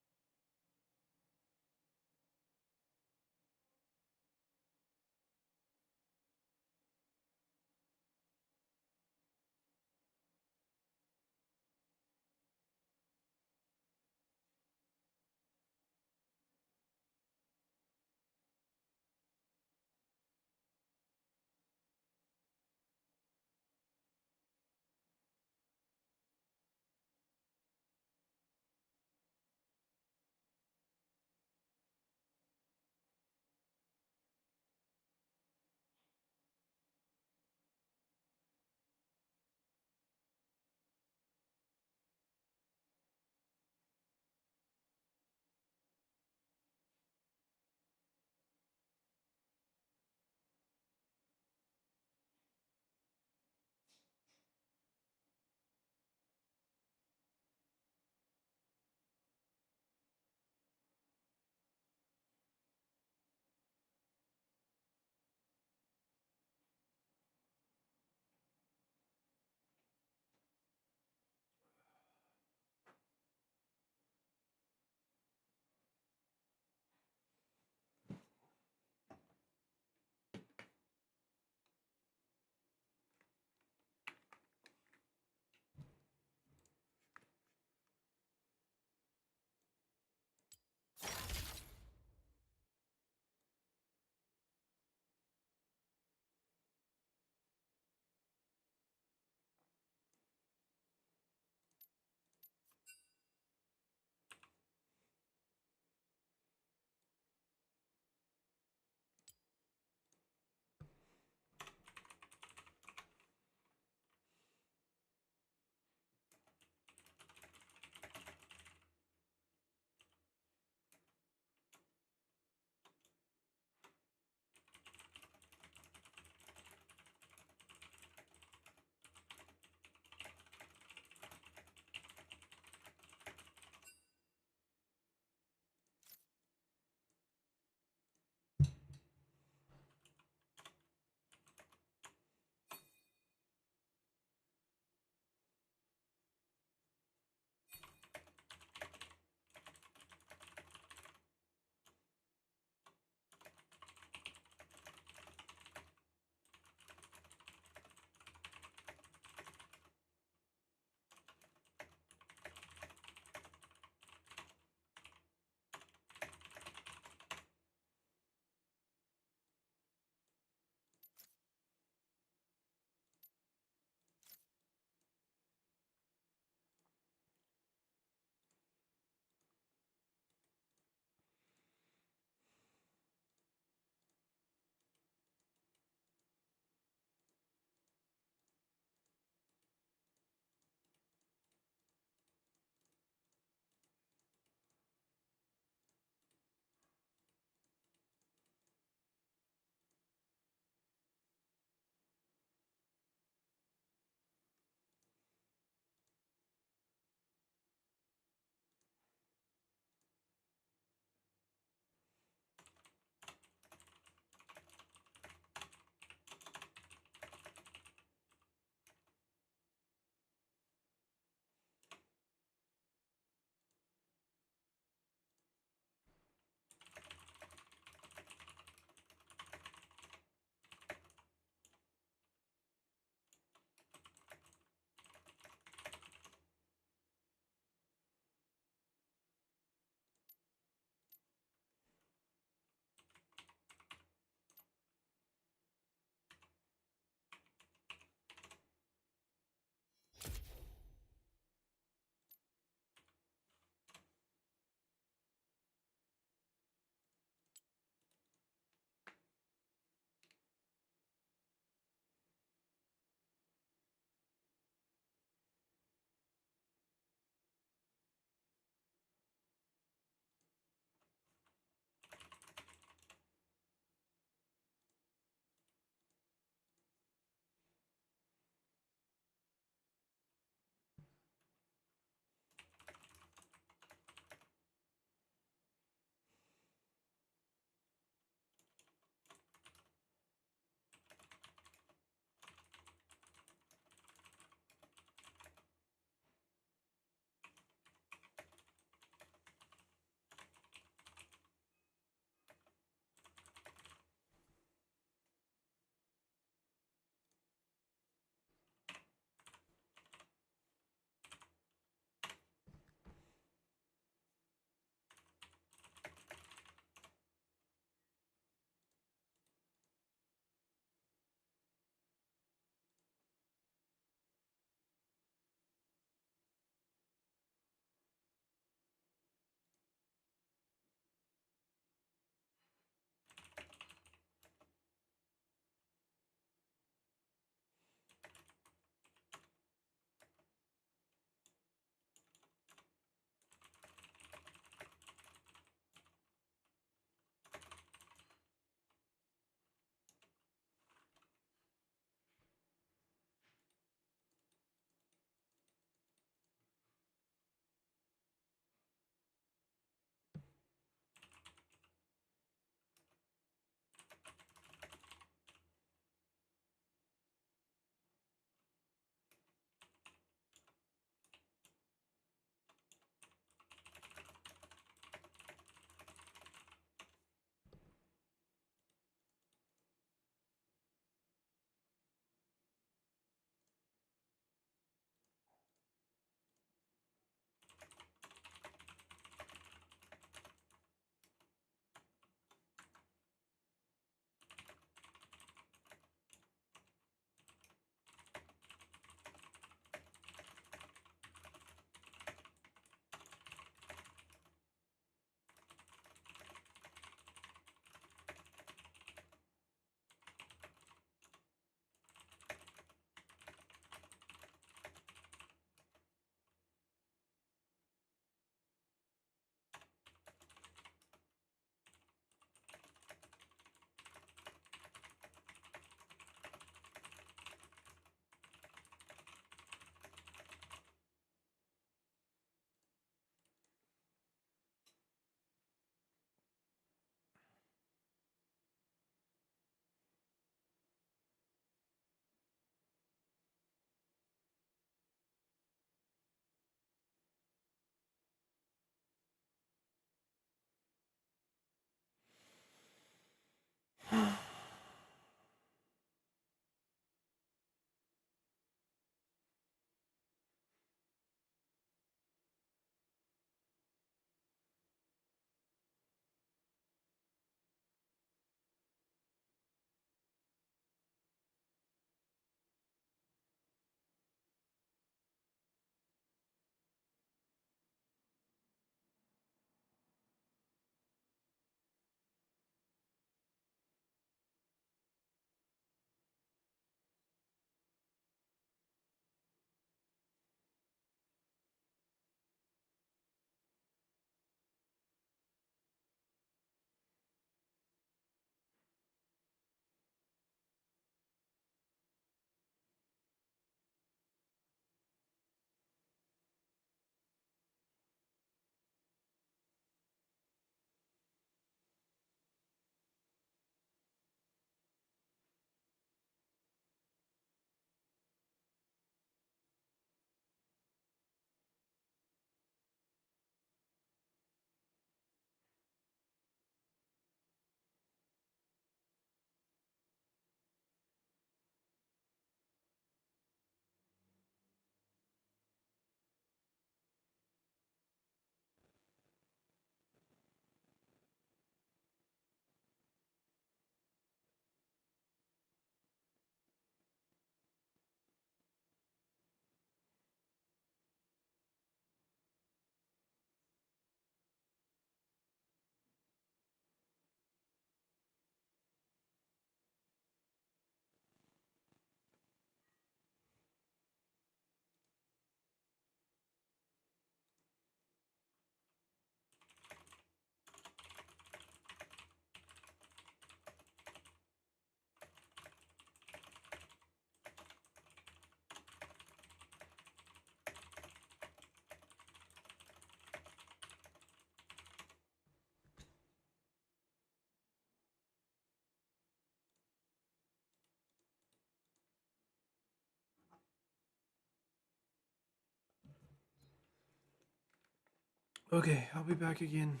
Okay, I'll be back again.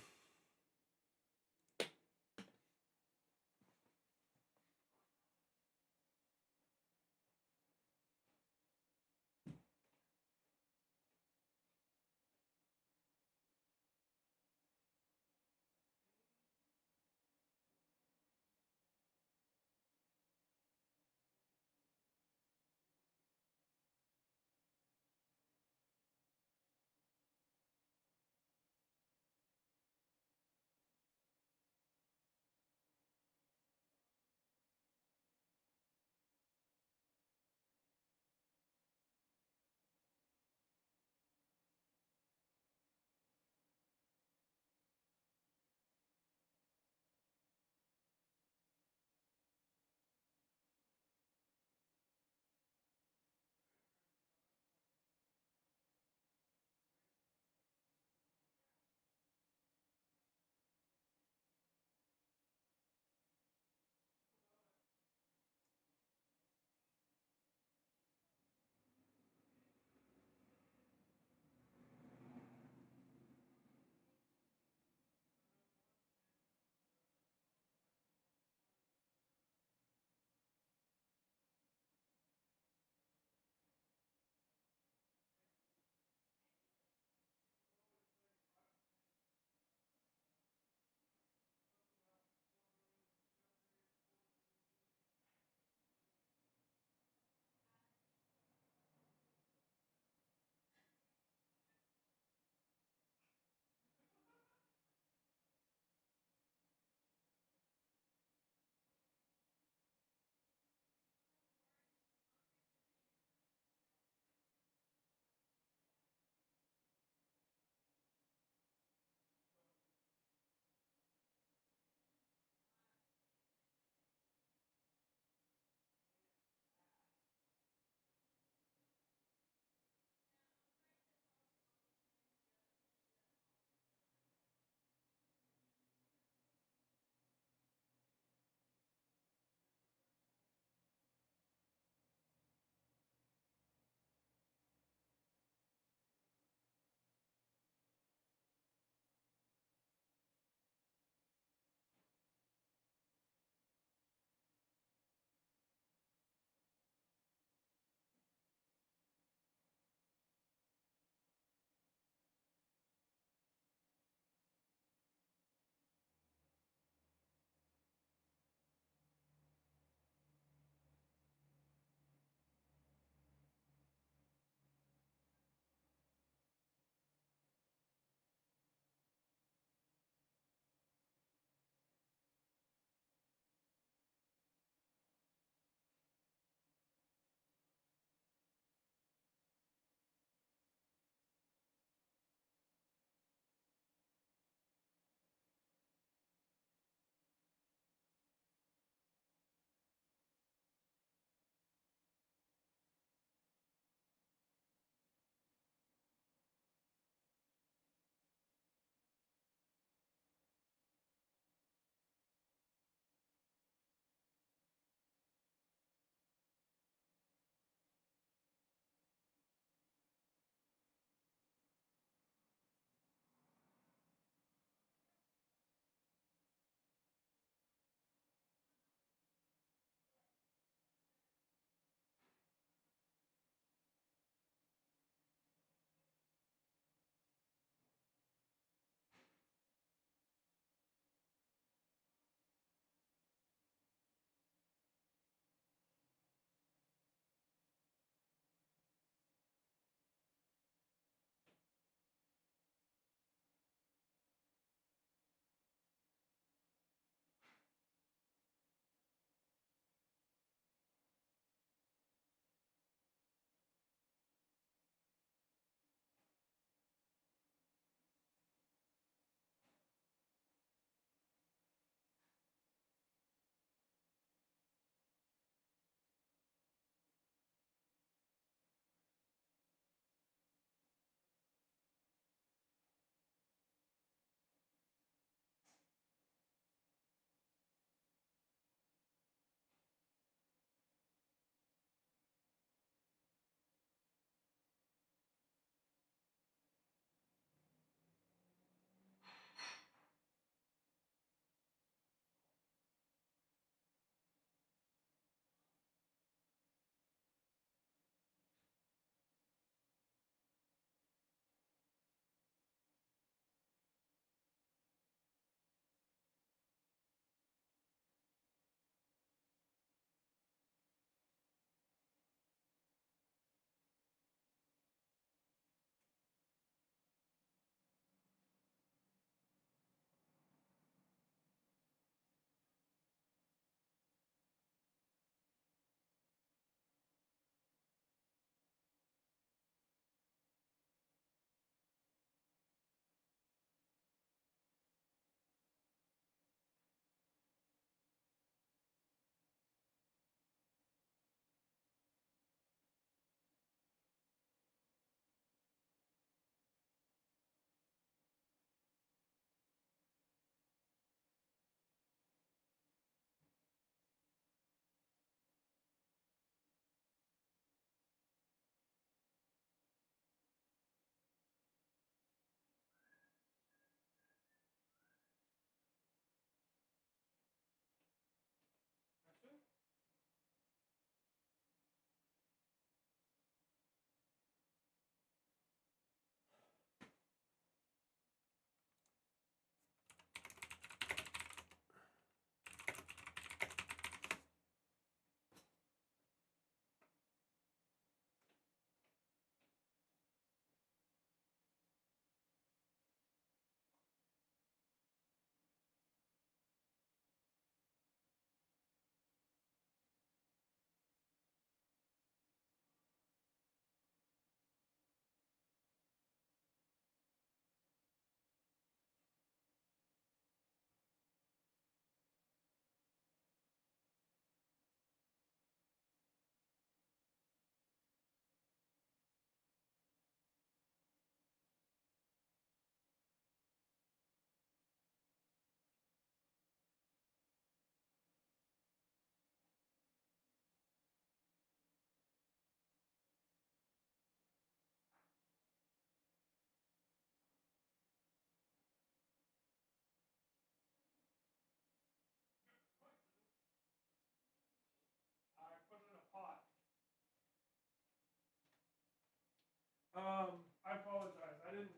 I apologize. I didn't realize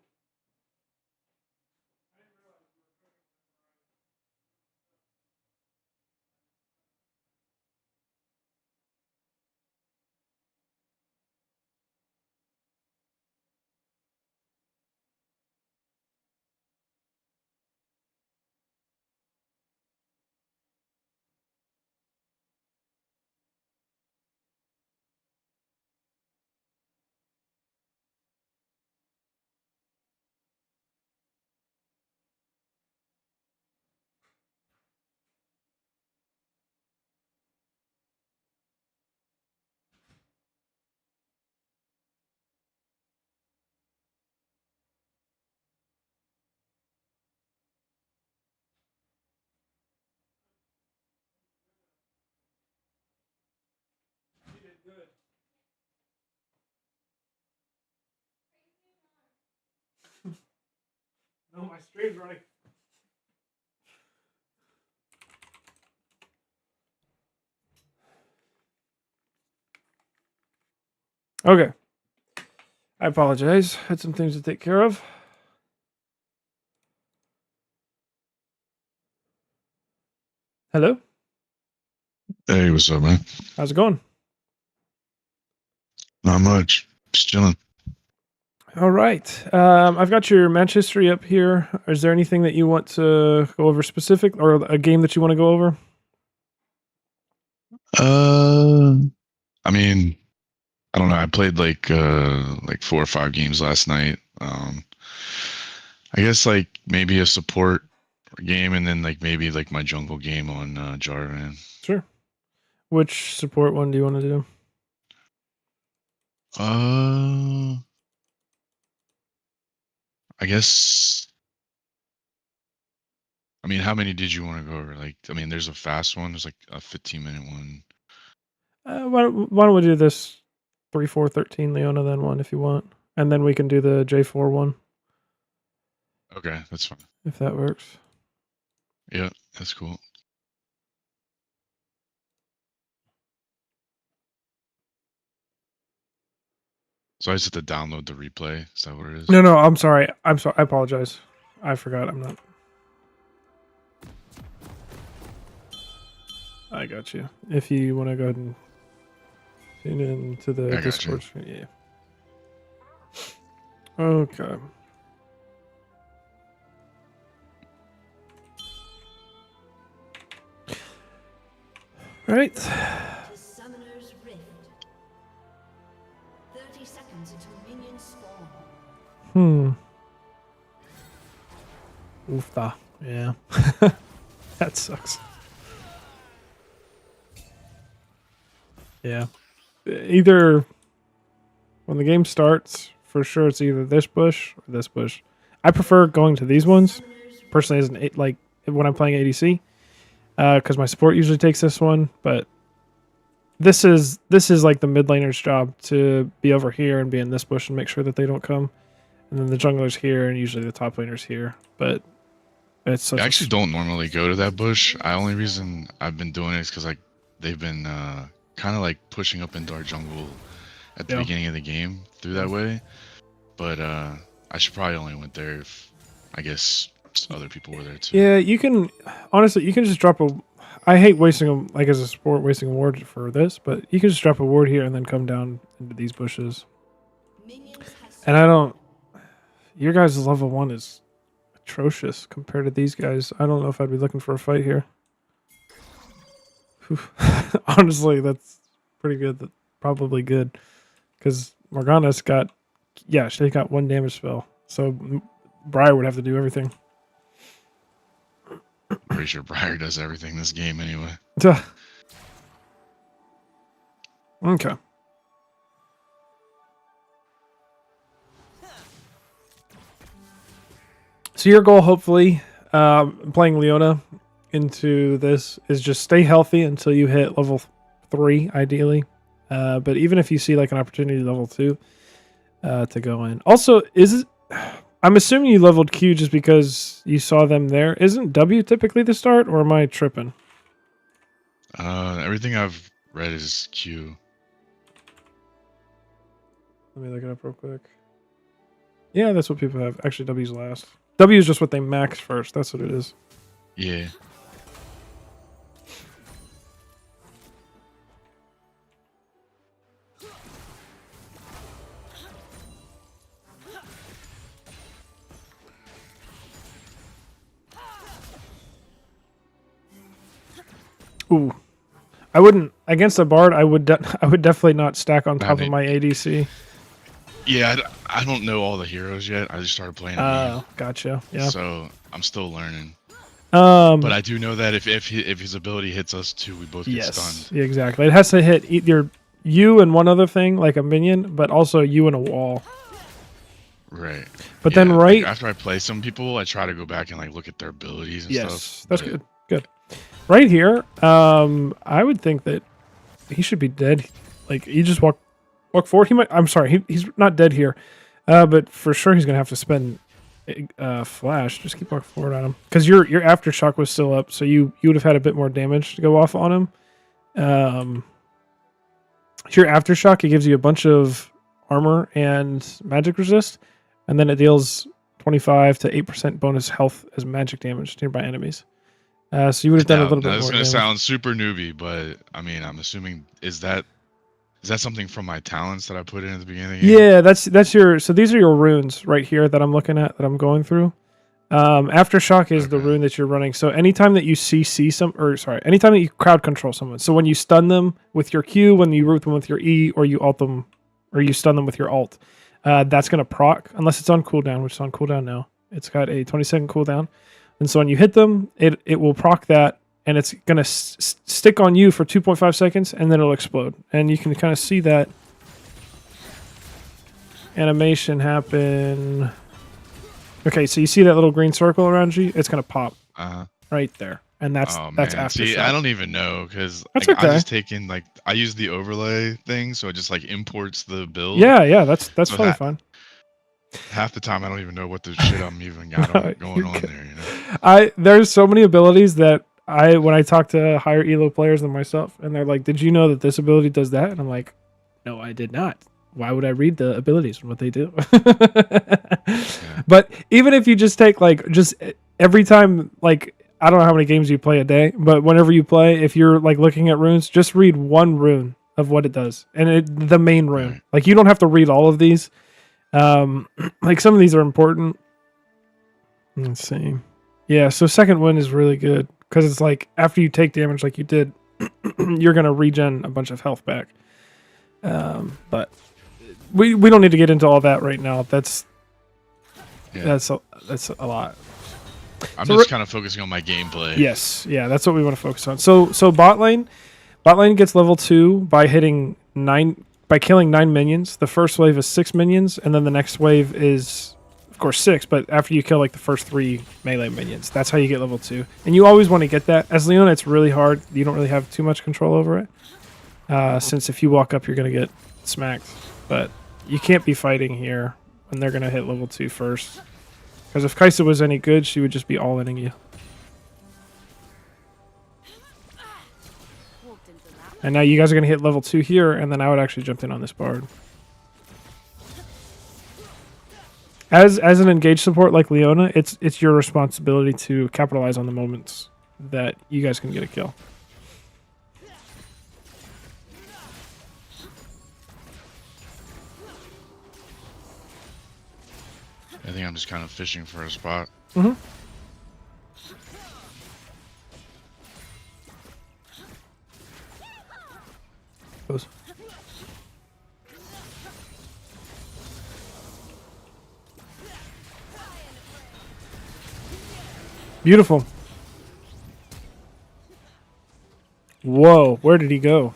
you were cooking. You did good. No, my stream's running. Okay. I apologize. Had some things to take care of. Hello? Hey, what's up, man? How's it going? Not much. Just chilling. All right. I've got your match history up here. Is there anything that you want to go over specific or a game that you want to go over? I mean, I don't know. I played like 4 or 5 games last night. I guess like maybe a support game and then like maybe like my jungle game on Jarvan. Sure. Which support one do you want to do? I guess. I mean, how many did you want to go over? Like, I mean, there's a fast one. There's like a 15-minute one. Why don't we do this 3-4-13 Leona then one if you want, and then we can do the J4 one Okay, that's fine. if that works. Yeah, that's cool. So I just have to download the replay. Is that what it is? No, I'm sorry. I apologize. I forgot. I'm not. I got you. If you want to go ahead and tune in to the I got you. Discord stream, yeah. Okay. Right. To Summoner's Rift. 30 seconds until minions spawn. Oofta. Yeah. That sucks. Yeah. Either when the game starts, for sure it's either this bush or this bush. I prefer going to these ones personally as an like when I'm playing ADC. Because my support usually takes this one, but this is like the mid laner's job to be over here and be in this bush and make sure that they don't come, and then the jungler's here and usually the top laner's here. But it's such I actually don't normally go to that bush. The only reason I've been doing it is because like they've been kind of like pushing up into our jungle at the beginning of the game through that way. But I should probably only went there if I guess other people were there too. Yeah, you can honestly you can just drop a. I hate wasting them like as a support wasting a ward for this, but you can just drop a ward here and then come down into these bushes. And I don't. Your guys' level 1 is atrocious compared to these guys. I don't know if I'd be looking for a fight here. Honestly, that's pretty good. That's probably good because Morgana's got, yeah, she got 1 damage spell, so Briar would have to do everything. Pretty sure Briar does everything this game anyway. Okay. So your goal, hopefully, playing Leona into this is just stay healthy until you hit level 3, ideally. But even if you see like an opportunity level 2 to go in. Also, I'm assuming you leveled Q just because you saw them there. Isn't W typically the start, or am I tripping? Everything I've read is Q. Let me look it up real quick. Yeah, that's what people have. Actually, W's last. W is just what they max first. That's what it is. Yeah. Ooh. I wouldn't against a bard. I would definitely not stack on I top of mean- my ADC. Yeah, I don't know all the heroes yet. I just started playing. Oh, gotcha. Yeah. So I'm still learning. But But I do know that if his ability hits us too, we both get yes, stunned. yeah, exactly. It has to hit either you and one other thing, like a minion, but also you and a wall. Right. But Yeah, then like, right, after I play some people, I try to go back and like look at their abilities and yes, stuff. that's but- good. Good. Right here, I would think that he should be dead. Like you just walk forward. He might. I'm sorry. He's not dead here, but for sure he's gonna have to spend flash. Just keep walking forward on him because your aftershock was still up, so you would have had a bit more damage to go off on him. Your aftershock, it gives you a bunch of armor and magic resist, and then it deals 25 to 8% bonus health as magic damage to nearby enemies. So you would have done a Now, little bit now, more this is gonna damage. sound super newbie, but I mean, I'm assuming is that something from my talents that I put in at the beginning? Of the game? Yeah, that's your. So these are your runes right here that I'm looking at that I'm going through. Aftershock is the Okay. rune that you're running. So anytime that you anytime that you crowd control someone. So when you stun them with your Q, when you root them with your E, or you alt them, or you stun them with your alt, that's gonna proc unless it's on cooldown, which is on cooldown now. It's got a 20-second cooldown, and so when you hit them, it will proc that, and it's gonna stick on you for 2.5 seconds, and then it'll explode, and you can kind of see that animation happen. Okay, so you see that little green circle around you? It's gonna pop right there, and that's Oh that's man, see, aftershock. I don't even know because That's like, I okay. just take in like I use the overlay thing, so it just like imports the build. Yeah, that's So totally that- fine. Half the time, I don't even know what the shit I'm even got on, going You're on good. there. You know. There's so many abilities that when I talk to higher elo players than myself, and they're like, "Did you know that this ability does that?" And I'm like, "No, I did not. Why would I read the abilities and what they do?" But even if you just take just every time, like I don't know how many games you play a day, but whenever you play, if you're like looking at runes, just read one rune of what it does, and the main rune. Right. Like you don't have to read all of these. Like some of these are important. Let's see. Yeah, so second wind is really good because it's like after you take damage like you did, you're gonna regen a bunch of health back. But we don't need to get into all that right now. That's Yeah. that's a lot. I'm so just kind of focusing on my gameplay. Yes, yeah, that's what we want to focus on. So bot lane gets level 2 by killing 9 minions. The first wave is 6 minions, and then the next wave is of course 6, but after you kill like the first 3 melee minions, that's how you get level 2. And you always want to get that. As Leona, it's really hard. You don't really have too much control over it. Since if you walk up, you're going to get smacked. But you can't be fighting here when they're going to hit level 2 first. Because if Kaisa was any good, she would just be all-inning you. And now you guys are going to hit level 2 here, and then I would actually jump in on this bard. As an engaged support like Leona, it's your responsibility to capitalize on the moments that you guys can get a kill. I think I'm just kind of fishing for a spot. Mm-hmm. Goes. Beautiful. Whoa, where did he go?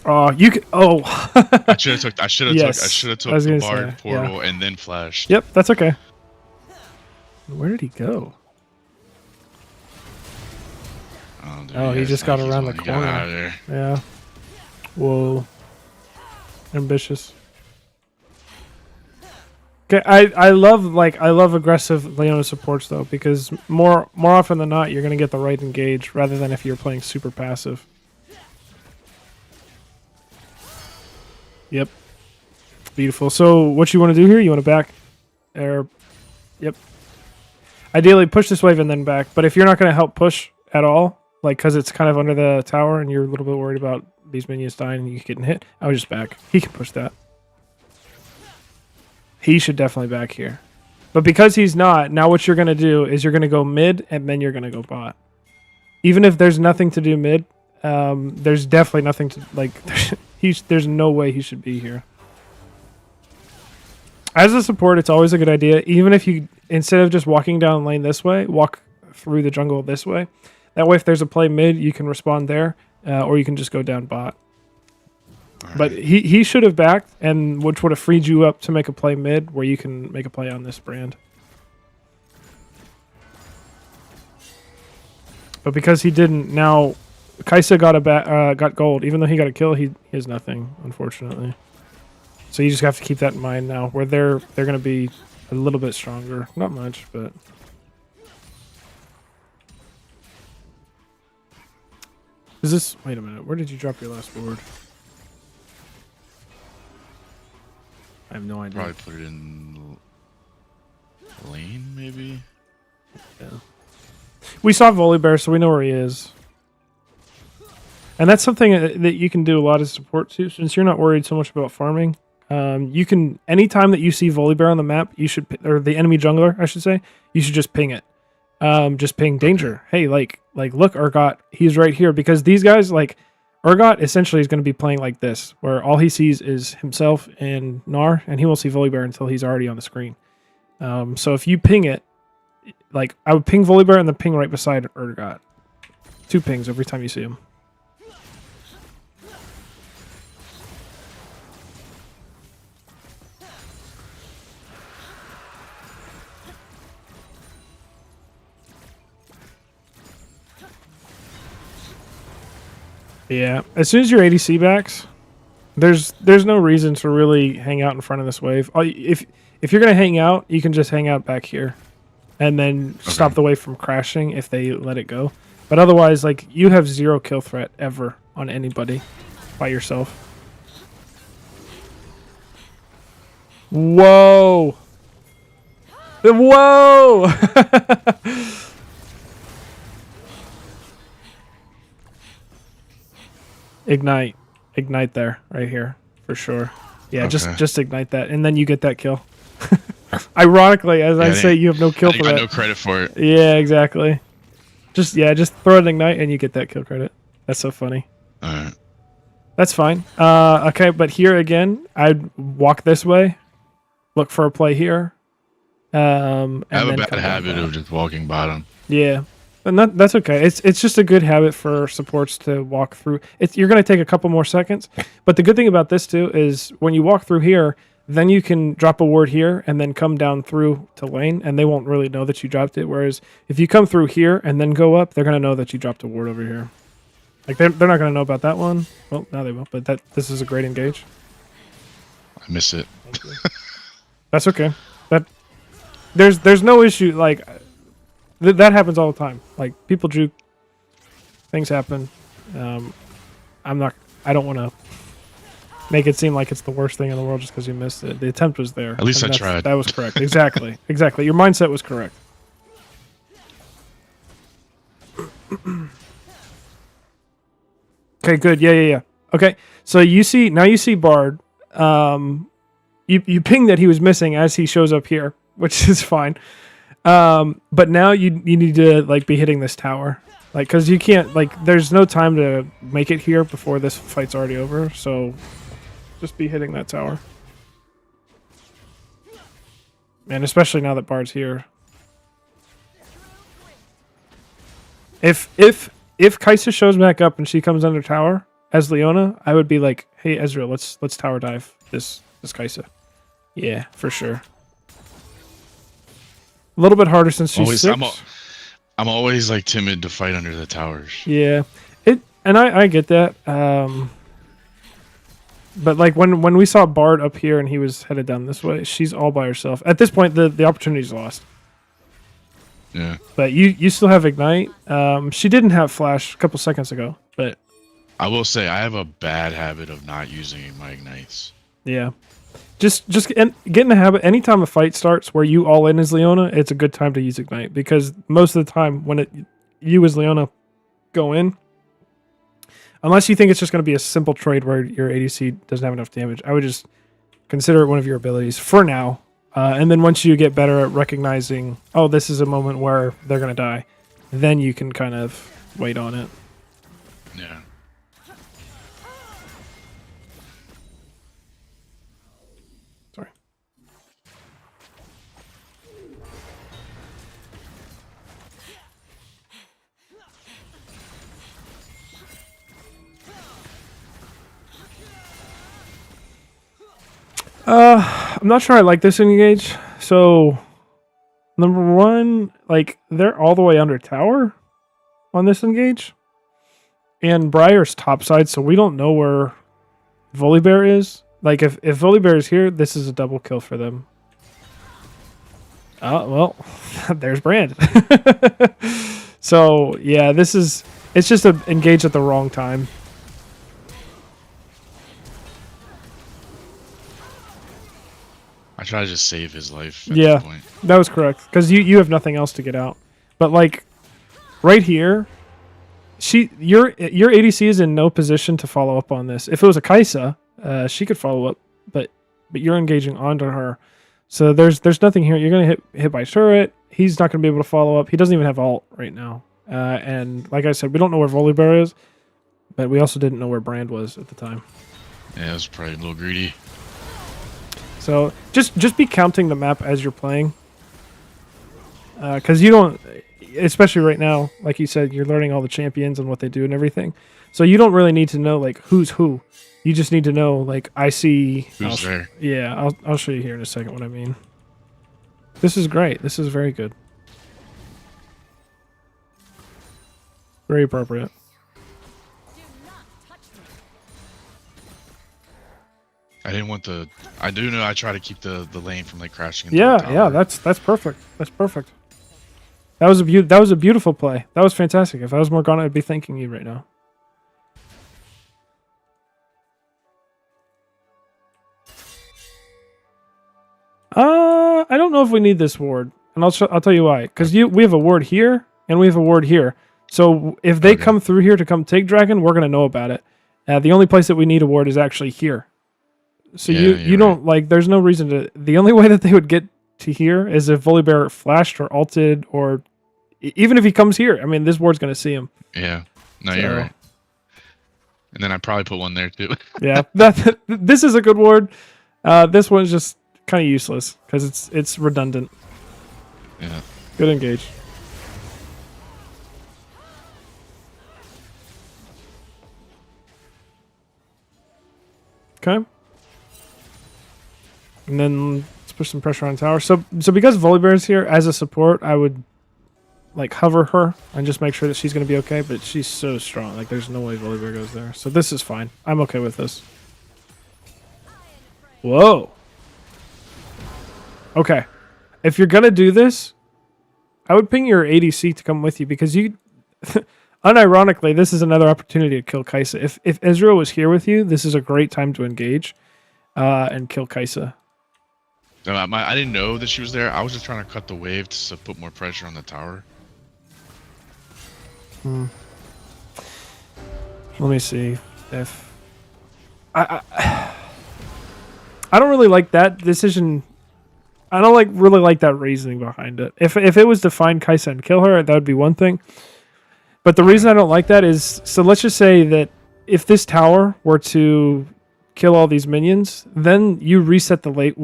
Oh, you could. Oh. I should have took. I should have Yes, took I was the gonna bard say, yeah. portal and then flashed. Yep, that's okay. Where did he go? Dude, Oh, he yes, just got he's around one the who got corner. out of there. Yeah. Whoa. Ambitious. Okay, I love aggressive Leona supports though, because more often than not you're gonna get the right engage rather than if you're playing super passive. Yep. Beautiful. So what you want to do here? You want to back? Yep. Ideally, push this wave and then back. But if you're not going to help push at all, like because it's kind of under the tower and you're a little bit worried about these minions dying and you getting hit, I would just back. He can push that. He should definitely back here. But because he's not, now what you're going to do is you're going to go mid and then you're going to go bot. Even if there's nothing to do mid, there's definitely nothing to, like, there's no way he should be here. As a support, it's always a good idea, even if you, instead of just walking down lane this way, walk through the jungle this way. That way, if there's a play mid, you can respond there, or you can just go down bot. But he should have backed, and which would have freed you up to make a play mid, where you can make a play on this brand. But because he didn't, now Kai'Sa got gold. Even though he got a kill, he has nothing, unfortunately. So you just have to keep that in mind now, where they're going to be a little bit stronger. Not much, but... Is this... Wait a minute. Where did you drop your last board? I have no idea. Probably put it in lane, maybe? Yeah. We saw Volibear, so we know where he is. And that's something that you can do a lot of support too, since you're not worried so much about farming. You can, anytime that you see Volibear on the map, you should, or the enemy jungler, I should say, you should just ping it. Just ping danger. Hey, like look, Urgot, he's right here, because these guys, like, Urgot essentially is going to be playing like this, where all he sees is himself and Gnar, and he won't see Volibear until he's already on the screen. So if you ping it, like, I would ping Volibear and then ping right beside Urgot. 2 pings every time you see him. Yeah, as soon as your ADC backs, there's no reason to really hang out in front of this wave. If you're gonna hang out, you can just hang out back here, and then stop the wave from crashing if they let it go. But otherwise, like, you have 0 kill threat ever on anybody by yourself. Whoa! Whoa! Ignite there, right here, for sure. Yeah, just ignite that, and then you get that kill. Ironically, as I say, you have no kill for that. I no credit for it. Yeah, exactly. Just throw an ignite and you get that kill credit. That's so funny. Alright. That's fine. Okay, but here again, I'd walk this way, look for a play here. And I have a then bad come habit down of just walking bottom. Yeah. And that's okay. It's just a good habit for supports to walk through. You're going to take a couple more seconds. But the good thing about this, too, is when you walk through here, then you can drop a ward here and then come down through to lane, and they won't really know that you dropped it. Whereas if you come through here and then go up, they're going to know that you dropped a ward over here. Like, they're not going to know about that one. Well, now they will. But this is a great engage. I miss it. That's okay. There's no issue. Like... that happens all the time. Like, people juke, things happen. I don't want to make it seem like it's the worst thing in the world just because you missed it. The attempt was there. At least I tried. That was correct. Exactly. Exactly. Your mindset was correct. Okay, good. Yeah. Okay, so you see Bard. You ping that he was missing as he shows up here, which is fine. But now you need to, like, be hitting this tower, like, because you can't, like, there's no time to make it here before this fight's already over. So just be hitting that tower, and especially now that Bard's here. If Kai'Sa shows back up and she comes under tower as Leona, I would be like, hey Ezreal, let's tower dive this Kai'Sa. Yeah, for sure. A little bit harder since she's 6. I'm always, like, timid to fight under the towers. Yeah, and I get that. But, like, when we saw Bard up here and he was headed down this way, she's all by herself. At this point, the opportunity's lost. Yeah. But you still have Ignite. She didn't have Flash a couple seconds ago, but I will say I have a bad habit of not using my ignites. Yeah. Just get in the habit. Anytime a fight starts where you all in as Leona, it's a good time to use Ignite, because most of the time when you as Leona go in, unless you think it's just going to be a simple trade where your ADC doesn't have enough damage, I would just consider it one of your abilities for now. And then once you get better at recognizing, oh, this is a moment where they're going to die, then you can kind of wait on it. Yeah. Sorry. I'm not sure I like this engage. So, number one, like, they're all the way under tower on this engage. And Briar's topside, so we don't know where Volibear is. Like, if Volibear is here, this is a double kill for them. Oh, well, there's Brand. So, yeah, it's just a engage at the wrong time. I try to just save his life at Yeah. this point. That was correct, because you have nothing else to get out. But, like, right here, your ADC is in no position to follow up on this. If it was a Kai'Sa, she could follow up, but you're engaging onto her. So there's nothing here. You're gonna hit by turret. He's not gonna be able to follow up. He doesn't even have ult right now. And like I said, we don't know where Volibear is, but we also didn't know where Brand was at the time. Yeah, it was probably a little greedy. So just be counting the map as you're playing, because you don't, especially right now, like you said, you're learning all the champions and what they do and everything. So you don't really need to know like who's who. You just need to know like I see. Who's there? Yeah, I'll show you here in a second what I mean. This is great. This is very good. Very appropriate. I didn't want the. I do know I try to keep the lane from like crashing. Into the Yeah, tower. yeah, that's perfect. That's perfect. That was a beautiful play. That was fantastic. If I was Morgana, I'd be thanking you right now. I don't know if we need this ward, and I'll tell you why. Because we have a ward here and we have a ward here. So if they come through here to come take dragon, we're gonna know about it. The only place that we need a ward is actually here. So Yeah, you don't like. There's no reason to. The only way that they would get to here is if Volibear flashed or ulted, or even if he comes here. I mean, this ward's gonna see him. Yeah. No, So- you're right. And then I probably put one there too. Yeah, this is a good ward. This one's just kind of useless because it's redundant. Yeah. Good engage. Okay. And then let's put some pressure on tower. So because Volibear is here as a support, I would like hover her and just make sure that she's going to be okay. But she's so strong. Like there's no way Volibear goes there. So this is fine. I'm okay with this. Whoa. Okay. If you're going to do this, I would ping your ADC to come with you because you... Unironically, this is another opportunity to kill Kai'Sa. If Ezreal was here with you, this is a great time to engage and kill Kai'Sa. No, I didn't know that she was there. I was just trying to cut the wave to put more pressure on the tower. Let me see if... I don't really like that decision. I don't really like that reasoning behind it. If it was to find Kai'Sa and kill her, that would be one thing. But the reason I don't like that is, so let's just say that if this tower were to kill all these minions, then you reset the wave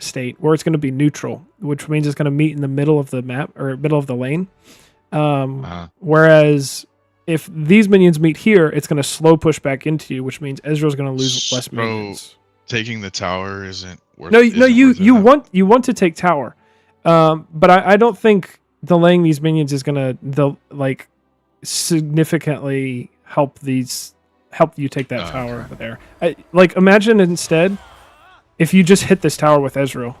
state where it's going to be neutral, which means it's going to meet in the middle of the map or middle of the lane. Whereas if these minions meet here, it's going to slow push back into you, which means Ezreal's going to lose less minions. Taking the tower isn't worth. No, isn't you worth it, you huh? want to take tower, but I don't think delaying these minions is gonna significantly help you take that tower there. Imagine instead if you just hit this tower with Ezreal,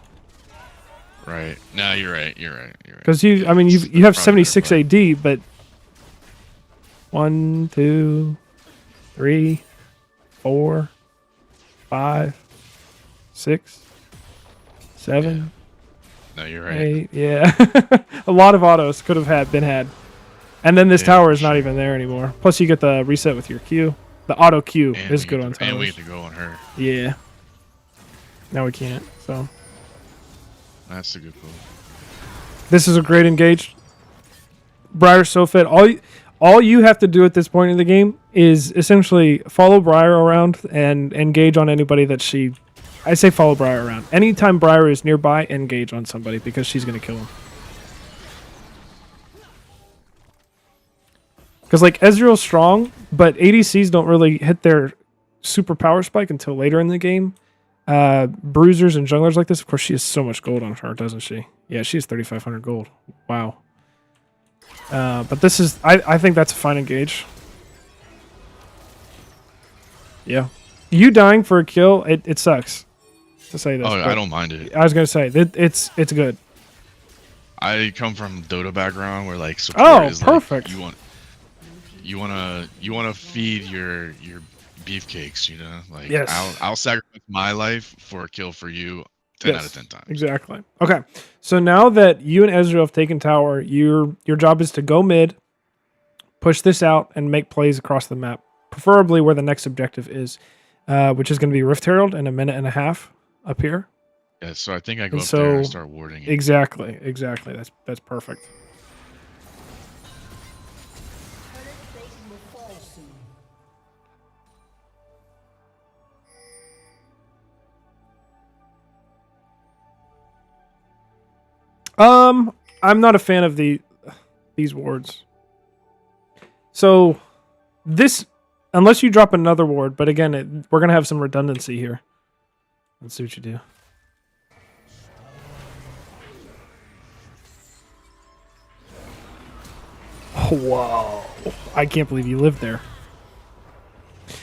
Right. No, you're right. You're right. because you have 76 AD, but 1, 2, 3, 4, 5, 6, 7, No, you're right. 8. Yeah, a lot of autos could have been had, and then this Yeah, tower for is not sure. even there anymore. Plus, you get the reset with your Q. The auto Q And is we good get on to- And we towers. get to go on her. Yeah. Now we can't. So That's a good pull. this is a great engage. Briar's so fit. All you have to do at this point in the game is essentially follow Briar around and engage on anybody that she. I say follow Briar around. Anytime Briar is nearby, engage on somebody because she's gonna kill him. Because like Ezreal's strong, but ADCs don't really hit their super power spike until later in the game. Bruisers and junglers like this, of course, she has so much gold on her, doesn't she? Yeah, she has 3,500 gold. Wow. But this is, I think that's a fine engage. Yeah. You dying for a kill, it sucks to say this. Oh, but I don't mind it. I was gonna say it's good. I come from Dota background where like support Oh, is perfect. like you wanna feed your beefcakes, you know? Like Yes. I'll sacrifice my life for a kill for you 10 out Yes, of 10 times. Exactly. Okay. So now that you and Ezreal have taken tower, your job is to go mid, push this out, and make plays across the map, preferably where the next objective is, which is going to be Rift Herald in a minute and a half up here. Yeah, so I think I go And up there and so- start warding it. Exactly. That's perfect. Turret plating will fall soon. I'm not a fan of these wards. So this, unless you drop another ward, but again, we're gonna have some redundancy here. Let's see what you do. Oh, wow! I can't believe you lived there.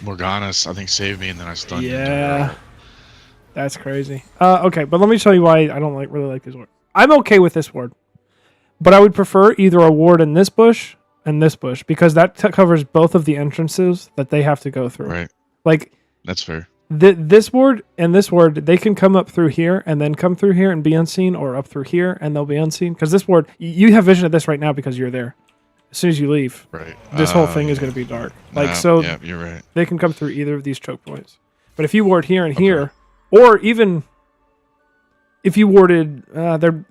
Morganas, I think, saved me and then I stunned into Yeah, her. that's crazy. Okay, but let me tell you why I don't really like this ward. I'm okay with this ward, but I would prefer either a ward in this bush and this bush because that covers both of the entrances that they have to go through. Right. Like That's fair. this ward and this ward, they can come up through here and then come through here and be unseen, or up through here and they'll be unseen. Because this ward, you have vision of this right now because you're there. As soon as you leave, Right. this whole thing is going to be dark. Like Nah, so. Yeah, you're right. They can come through either of these choke points. But if you ward here and here, or even if you warded,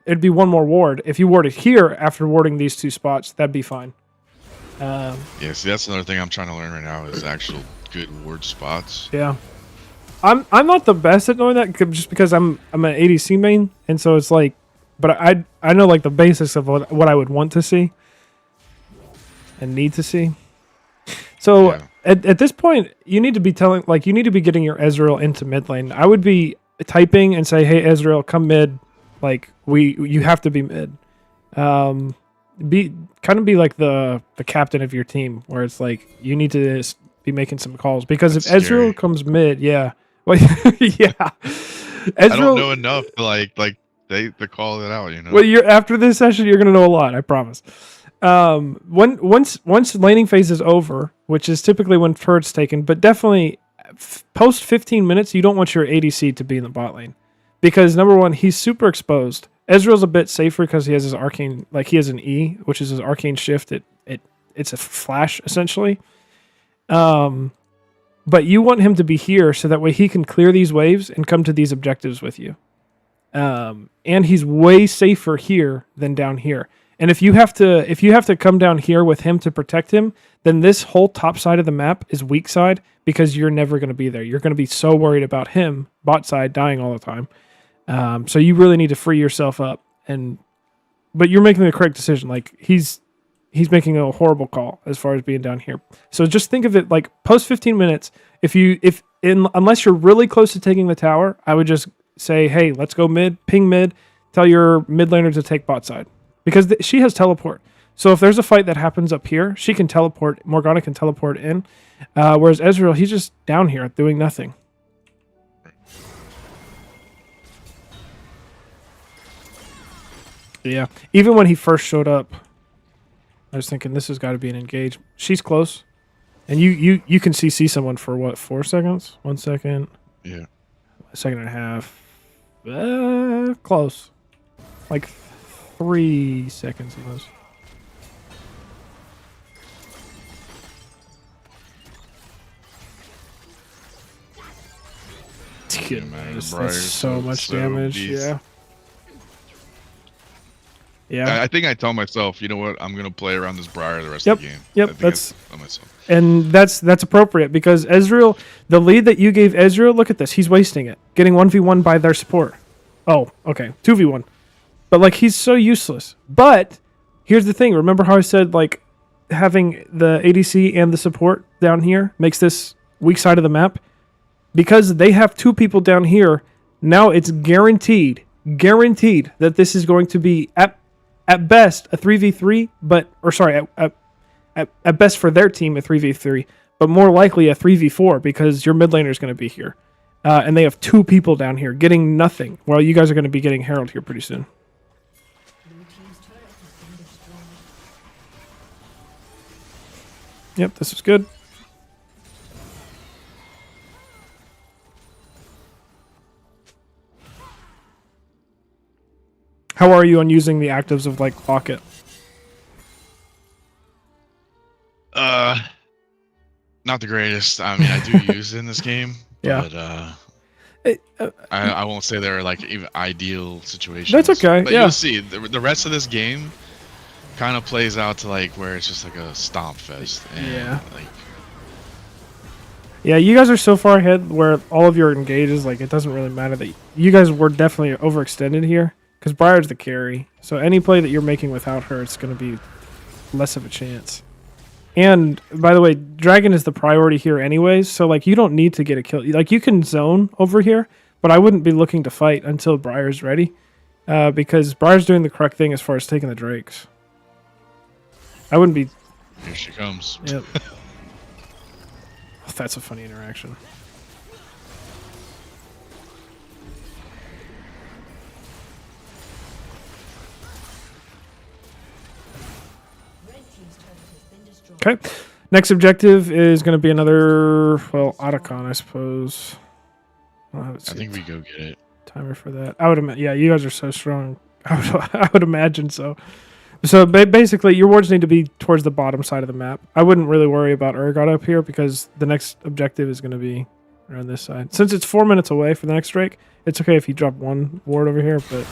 it'd be one more ward. If you warded here after warding these two spots, that'd be fine. Yeah, see, that's another thing I'm trying to learn right now is actual good ward spots. Yeah, I'm not the best at knowing that just because I'm an ADC main, and so it's like, but I know like the basics of what I would want to see and need to see. So Yeah. at this point, you need to be you need to be getting your Ezreal into mid lane. I would be typing and say, "Hey Ezreal, come mid." Like you have to be mid. Be like the captain of your team, where it's like you need to be making some calls because That's if scary. Ezreal comes mid, yeah, well, yeah, Ezreal. I don't know enough to to call it out, you know. Well, you're after this session, you're gonna know a lot. I promise. Once laning phase is over, which is typically when turret's taken, but definitely post 15 minutes, you don't want your ADC to be in the bot lane because number one, he's super exposed. Ezreal's a bit safer because he has his arcane, like he has an E, which is his arcane shift. It's a flash essentially. But you want him to be here so that way he can clear these waves and come to these objectives with you. And he's way safer here than down here. And if you have to come down here with him to protect him, then this whole top side of the map is weak side because you're never going to be there. You're going to be so worried about him, bot side, dying all the time. So you really need to free yourself up. But you're making the correct decision. Like he's making a horrible call as far as being down here. So just think of it like post 15 minutes. Unless you're really close to taking the tower, I would just say, hey, let's go mid, ping mid, tell your mid laner to take bot side. Because she has teleport. So if there's a fight that happens up here, she can teleport, Morgana can teleport in. Whereas Ezreal, he's just down here doing nothing. Yeah. Even when he first showed up, I was thinking this has got to be an engage. She's close. And you can CC someone for what, 4 seconds? 1 second. Yeah. Second and a half. Close. Like 3 seconds of those. Yeah, man, Goodness, Briar's that's so much so damage. beast. Yeah. Yeah. I think I tell myself, you know what? I'm gonna play around this Briar the rest Yep, of the game. yep, I think that's- I tell myself. And that's appropriate because Ezreal, the lead that you gave Ezreal, look at this. He's wasting it. Getting 1v1 by their support. Oh, okay. 2v1. But like he's so useless. But here's the thing. Remember how I said like having the ADC and the support down here makes this weak side of the map? Because they have 2 people down here, now it's guaranteed that this is going to be at best a 3v3, at best for their team a 3v3, but more likely a 3v4 because your mid laner is going to be here. And they have 2 people down here getting nothing, while you guys are going to be getting Herald here pretty soon. Blue team's turret has been destroyed. Yep, this is good. How are you on using the actives of like Pocket? Not the greatest. I mean, I do use it in this game, Yeah. but I won't say they're like even ideal situations. That's okay, But yeah. you'll see the rest of this game kind of plays out to like where it's just like a stomp fest. And Yeah. Like, Yeah, you guys are so far ahead where all of your engages, like, it doesn't really matter that you guys were definitely overextended here because Briar's the carry. So any play that you're making without her, it's going to be less of a chance. And by the way, Dragon is the priority here anyways. So like, you don't need to get a kill. Like, you can zone over here, but I wouldn't be looking to fight until Briar's ready, because Briar's doing the correct thing as far as taking the Drakes. I wouldn't be. here she comes. Yep. That's a funny interaction. Red team's turret has been destroyed. Okay. Next objective is going to be another, well, Otacon, I suppose. I'll have it I set think we go get it. timer for that. I would imagine. Yeah, you guys are so strong. I would imagine so. So basically, your wards need to be towards the bottom side of the map. I wouldn't really worry about Urgot up here because the next objective is going to be around this side. Since it's 4 minutes away for the next Drake, it's okay if you drop one ward over here, but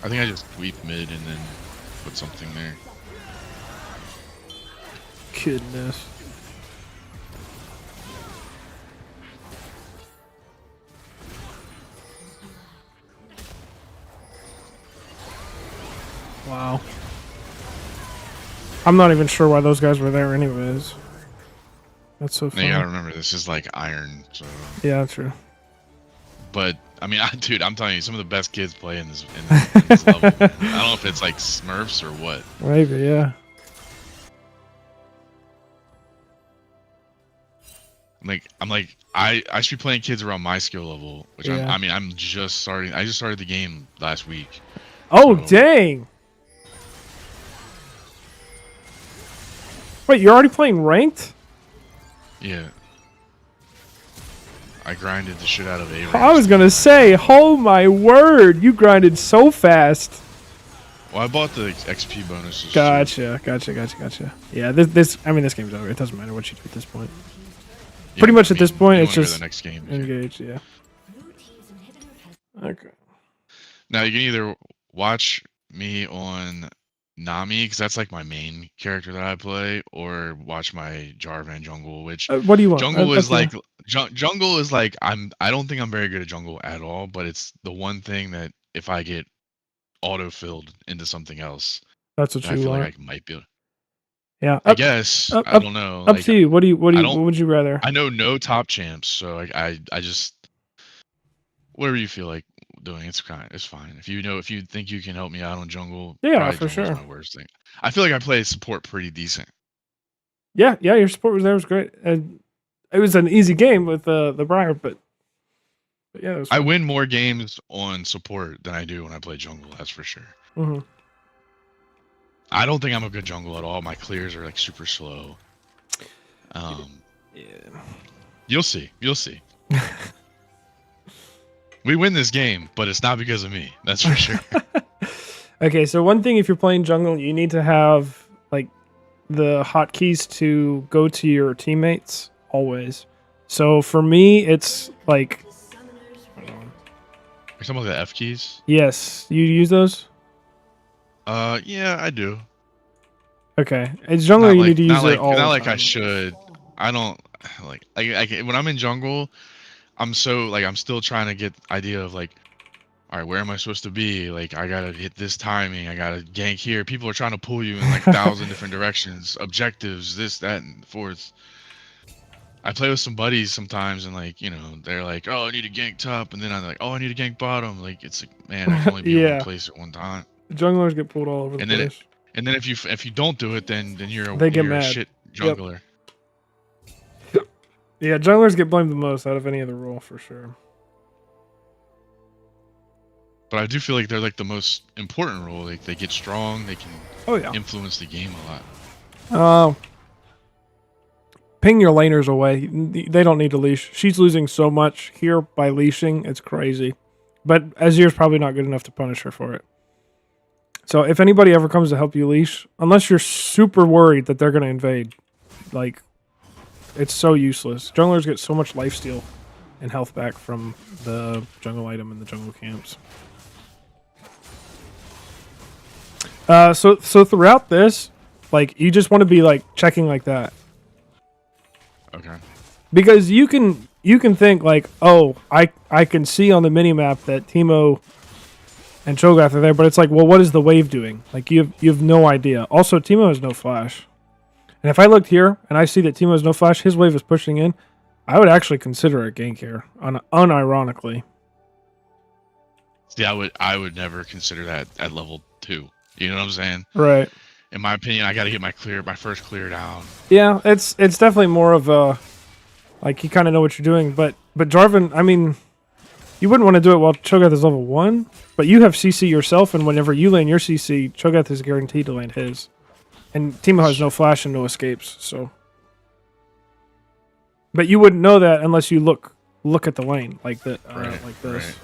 I think I just sweep mid and then put something there. goodness. Wow. I'm not even sure why those guys were there anyways. That's so Now funny. you gotta remember, this is like iron, so. Yeah, true. But I mean, dude, I'm telling you, some of the best kids play in this level. I don't know if it's like Smurfs or what. Maybe, yeah. I should be playing kids around my skill level, which Yeah. I'm just starting. I just started the game last week. Oh, So- dang. Wait, you're already playing ranked? Yeah. I grinded the shit out of A. I was gonna say, oh my word, you grinded so fast. Well, I bought the XP bonuses. too. Gotcha. Yeah, this game's over. It doesn't matter what you do at this point. Yeah, pretty much I at this mean, point, you it's wanna go to just the next game. Engage, yeah. Blue team's inhibitor has Okay. Now you can either watch me on Nami, because that's like my main character that I play, or watch my Jarvan jungle, which What do you want? jungle is Okay. like jungle is like I don't think I'm very good at jungle at all, but it's the one thing that if I get auto filled into something else, That's what I you feel want. like I might be able. Yeah. I guess up- I don't know. Up like, to you. What I what don't- would you rather? I know no top champs, so I just whatever you feel like doing, it's fine. If you think you can help me out on jungle, Yeah, probably for jungle's sure. my worst thing. I feel like I play support pretty decent. Yeah, your support was there was great. And it was an easy game with the Briar, but yeah, it was I fun. win more games on support than I do when I play jungle. That's for sure. Mhm. I don't think I'm a good jungle at all. My clears are like super slow. You'll see. You'll see. We win this game, but it's not because of me. That's for sure. Okay, so one thing if you're playing jungle, you need to have like the hotkeys to go to your teammates always. So for me, it's like, Are some of the F keys? yes, you use those. Yeah, I do. Okay, it's jungle. Not You like, need to use not it like, all. not the like I time. should. I don't like. When I'm in jungle, I'm so like I'm still trying to get idea of like, all right, where am I supposed to be? Like I gotta hit this timing. I gotta gank here. People are trying to pull you in like 1,000 different directions, objectives, this, that, and fourth. I play with some buddies sometimes, and like they're like, oh, I need to gank top, and then I'm like, oh, I need to gank bottom. Like it's like, man, I can only be in Yeah. one place at one time. Junglers get pulled all over the And then place. And then if you don't do it, then you're They get you're a mad. shit jungler. Yeah, junglers get blamed the most out of any other role for sure. But I do feel like they're like the most important role. Like they get strong, they can Oh yeah. influence the game a lot. Ping your laners away. They don't need to leash. She's losing so much here by leashing. It's crazy. But Azir's probably not good enough to punish her for it. So if anybody ever comes to help you leash, unless you're super worried that they're going to invade, like, it's so useless. Junglers get so much lifesteal and health back from the jungle item in the jungle camps. So throughout this, like, you just want to be, like, checking like that. Okay. Because you can think like, oh, I can see on the minimap that Teemo and Cho'Gath are there, but it's like, well, what is the wave doing? Like you have no idea. Also, Teemo has no flash. And if I looked here and I see that Teemo has no flash, his wave is pushing in, I would actually consider a gank here, unironically. See, I would never consider that at level 2. You know what I'm saying? Right. In my opinion, I got to get my first clear down. Yeah, it's definitely more of a, like, you kind of know what you're doing. But Jarvan, I mean, you wouldn't want to do it while Cho'Gath is level 1, but you have CC yourself, and whenever you land your CC, Cho'Gath is guaranteed to land his. And Teemo has no flash and no escapes, so. But you wouldn't know that unless you look at the lane like that, like this. Right.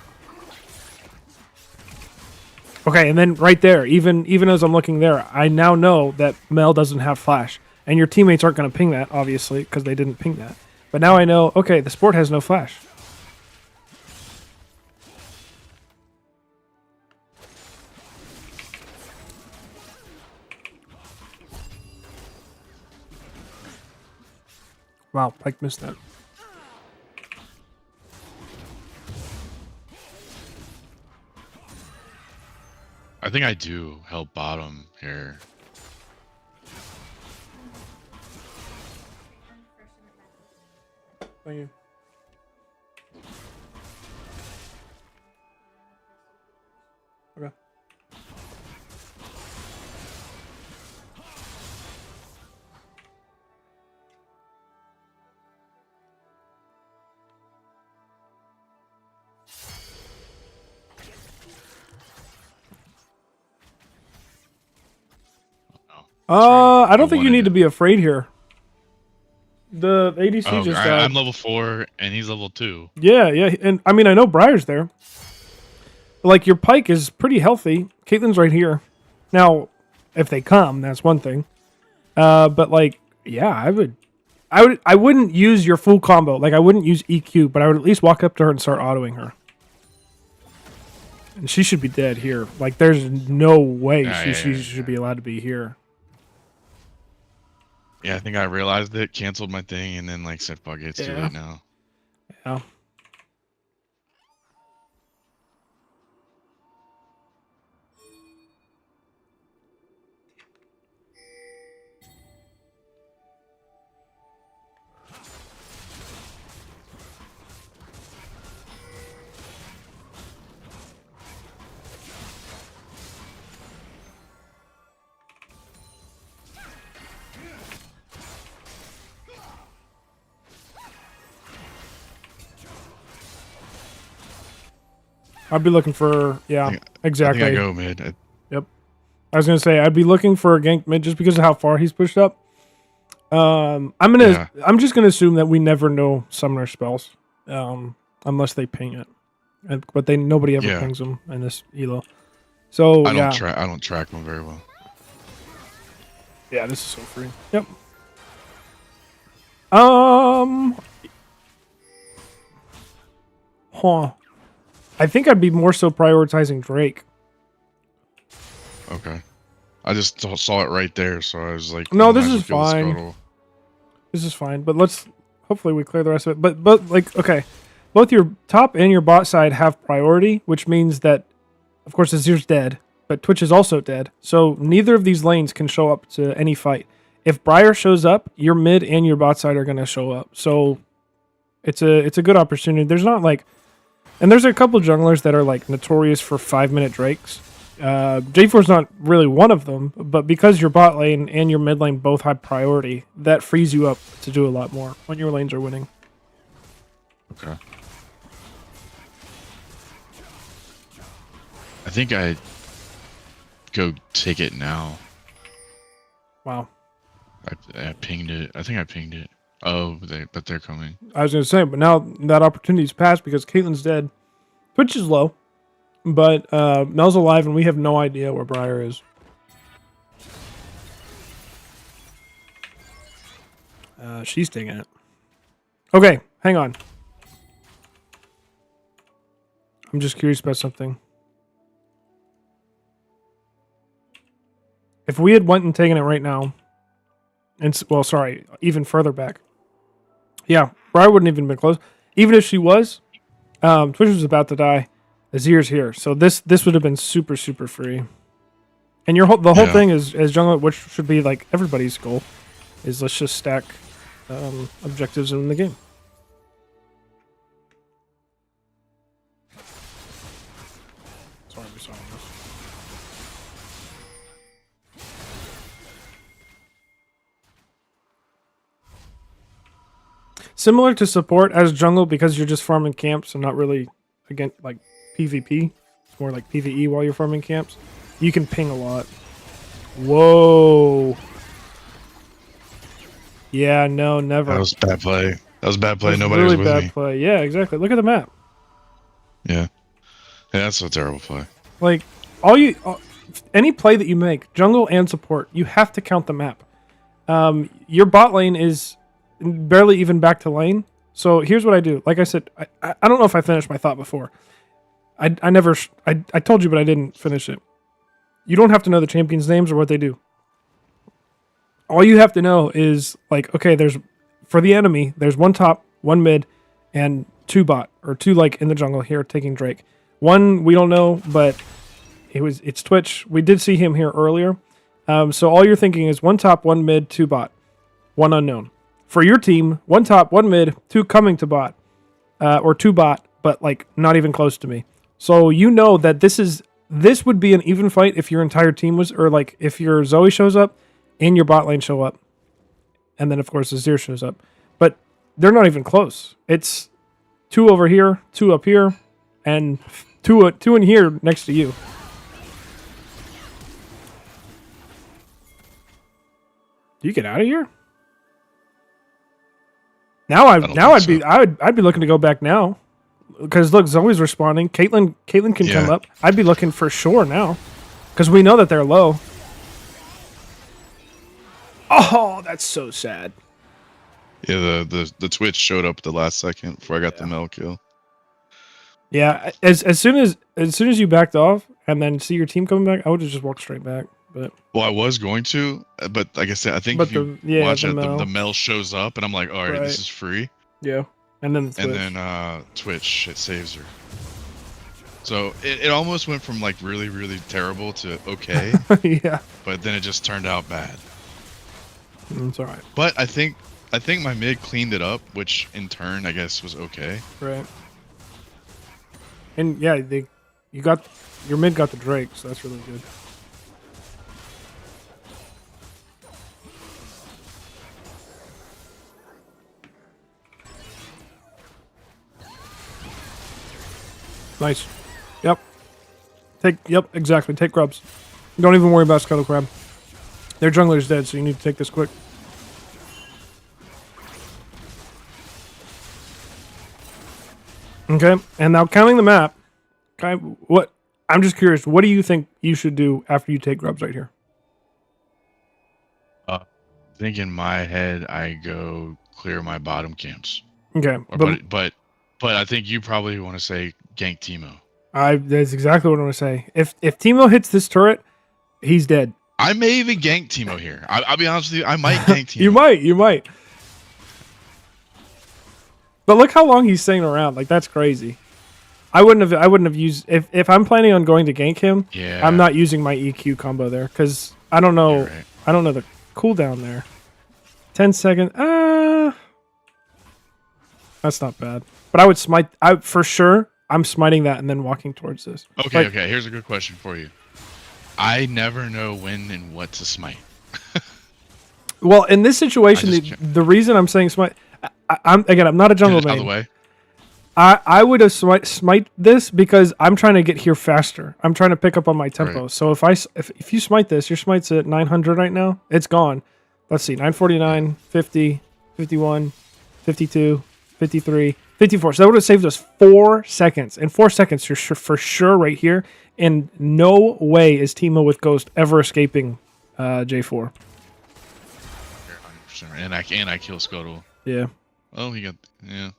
Okay, and then right there, even as I'm looking there, I now know that Mel doesn't have flash, and your teammates aren't going to ping that, obviously, because they didn't ping that. But now I know, okay, the sport has no flash. Wow, Pyke missed that. I think I do help bottom here. Thank you. Okay. I don't think you wanted need to it. be afraid here. The ADC Oh, just died. I'm level 4 and he's level 2. Yeah, and I mean I know Briar's there. Like your Pyke is pretty healthy. Caitlyn's right here. Now, if they come, that's one thing. But like, yeah, I wouldn't use your full combo. Like I wouldn't use EQ, but I would at least walk up to her and start autoing her. And she should be dead here. Like there's no way she should be allowed to be here. Yeah, I think I realized it, canceled my thing, and then like said, fuck it, it's too Yeah. late now. Yeah. I'd be looking for, yeah, exactly. I think I go mid. I was going to say, I'd be looking for a gank mid just because of how far he's pushed up. I'm just gonna assume that we never know summoner spells, unless they ping it, but nobody ever Yeah. pings them in this elo. So I yeah, don't track them very well. yeah, this is so free. Yep. Huh. I think I'd be more so prioritizing Drake. Okay. I just saw it right there, so I was like, No, I this might as is well kill fine. Scuttle. This is fine, but hopefully we clear the rest of it. But like, okay, both your top and your bot side have priority, which means that, of course, Azir's dead, but Twitch is also dead. So neither of these lanes can show up to any fight. If Briar shows up, your mid and your bot side are going to show up. So it's a good opportunity. There's not like, and there's a couple junglers that are like notorious for 5-minute Drakes. J4's not really one of them, but because your bot lane and your mid lane both have priority, that frees you up to do a lot more when your lanes are winning. Okay. I think I go take it now. Wow. I pinged it. I think I pinged it. Oh, but they're coming. I was going to say, but now that opportunity's passed because Caitlyn's dead. Twitch is low, but Mel's alive and we have no idea where Briar is. She's taking it. Okay, hang on. I'm just curious about something. If we had went and taken it right now, and well, sorry, even further back. Yeah, Briar wouldn't even been close. Even if she was, Twitch was about to die. Azir's here, so this would have been super free. And the whole thing is as jungle, which should be like everybody's goal, is let's just stack objectives in the game. Sorry, we saw this. Similar to support as jungle because you're just farming camps and not really against like PvP. It's more like PvE while you're farming camps. You can ping a lot. Whoa. Yeah, no, never. That was bad play. That was bad play. That's Nobody really was with bad me. play. Yeah, exactly. Look at the map. Yeah. Yeah, that's a terrible play. Like any play that you make, jungle and support, you have to count the map. Your bot lane is barely even back to lane. So here's what I do. Like I said, I don't know if I finished my thought before. I told you, but I didn't finish it. You don't have to know the champions' names or what they do. All you have to know is like, okay, for the enemy, there's one top, one mid, and two bot or two like in the jungle here taking Drake. One we don't know, but it's Twitch. We did see him here earlier. So all you're thinking is one top, one mid, two bot, one unknown. For your team, one top, one mid, two coming to bot, or two bot, but like not even close to me. So you know that this would be an even fight if your entire team was, or like if your Zoe shows up and your bot lane show up, and then of course Azir shows up. But they're not even close. It's two over here, two up here, and two in here next to you. Do you get out of here? Now I'd be looking to go back now, because look, Zoe's responding. Caitlyn can come up. I'd be looking for sure now, because we know that they're low. Oh, that's so sad. Yeah, the Twitch showed up at the last second before I got the Mel kill. Yeah, as soon as you backed off and then see your team coming back, I would have just walked straight back. But well, I was going to, but like I said, I think but if you watch it, the Mel shows up, and I'm like, all right, this is free. Yeah, and then Twitch it saves her. So it almost went from like really really terrible to okay. Yeah, but then it just turned out bad. It's all right. But I think my mid cleaned it up, which in turn I guess was okay. Right. And yeah, your mid got the Drake, so that's really good. Nice. Yep. Exactly. Take grubs. Don't even worry about Scuttle Crab. Their jungler's dead, so you need to take this quick. Okay, and now counting the map. Okay, what? I'm just curious. What do you think you should do after you take grubs right here? I think in my head, I go clear my bottom camps. Okay, Or, but but I think you probably want to say gank Timo. that's exactly what I'm gonna say. If Timo hits this turret, he's dead. I may even gank Timo here. I'll be honest with you. I might gank Timo. You might. But look how long he's staying around. Like that's crazy. I wouldn't have used if I'm planning on going to gank him. Yeah. I'm not using my EQ combo there because I don't know. You're right. I don't know the cooldown there. 10 seconds. That's not bad. But I would smite. For sure. I'm smiting that and then walking towards this. Okay, Like, okay. Here's a good question for you. I never know when and what to smite. Well, in this situation, I just the reason I'm saying smite, I'm not a jungle Get it out of the main. way. I would have smite this because I'm trying to get here faster. I'm trying to pick up on my tempo. Right. So if you smite this, your smite's at 900 right now. It's gone. Let's see, 949, 50, 51, 52, 53, 54. So that would have saved us 4 seconds. In 4 seconds, you're for sure right here. And no way is Timo with Ghost ever escaping J4. 100%. And I kill Scuttle. Yeah. Oh, he got yeah.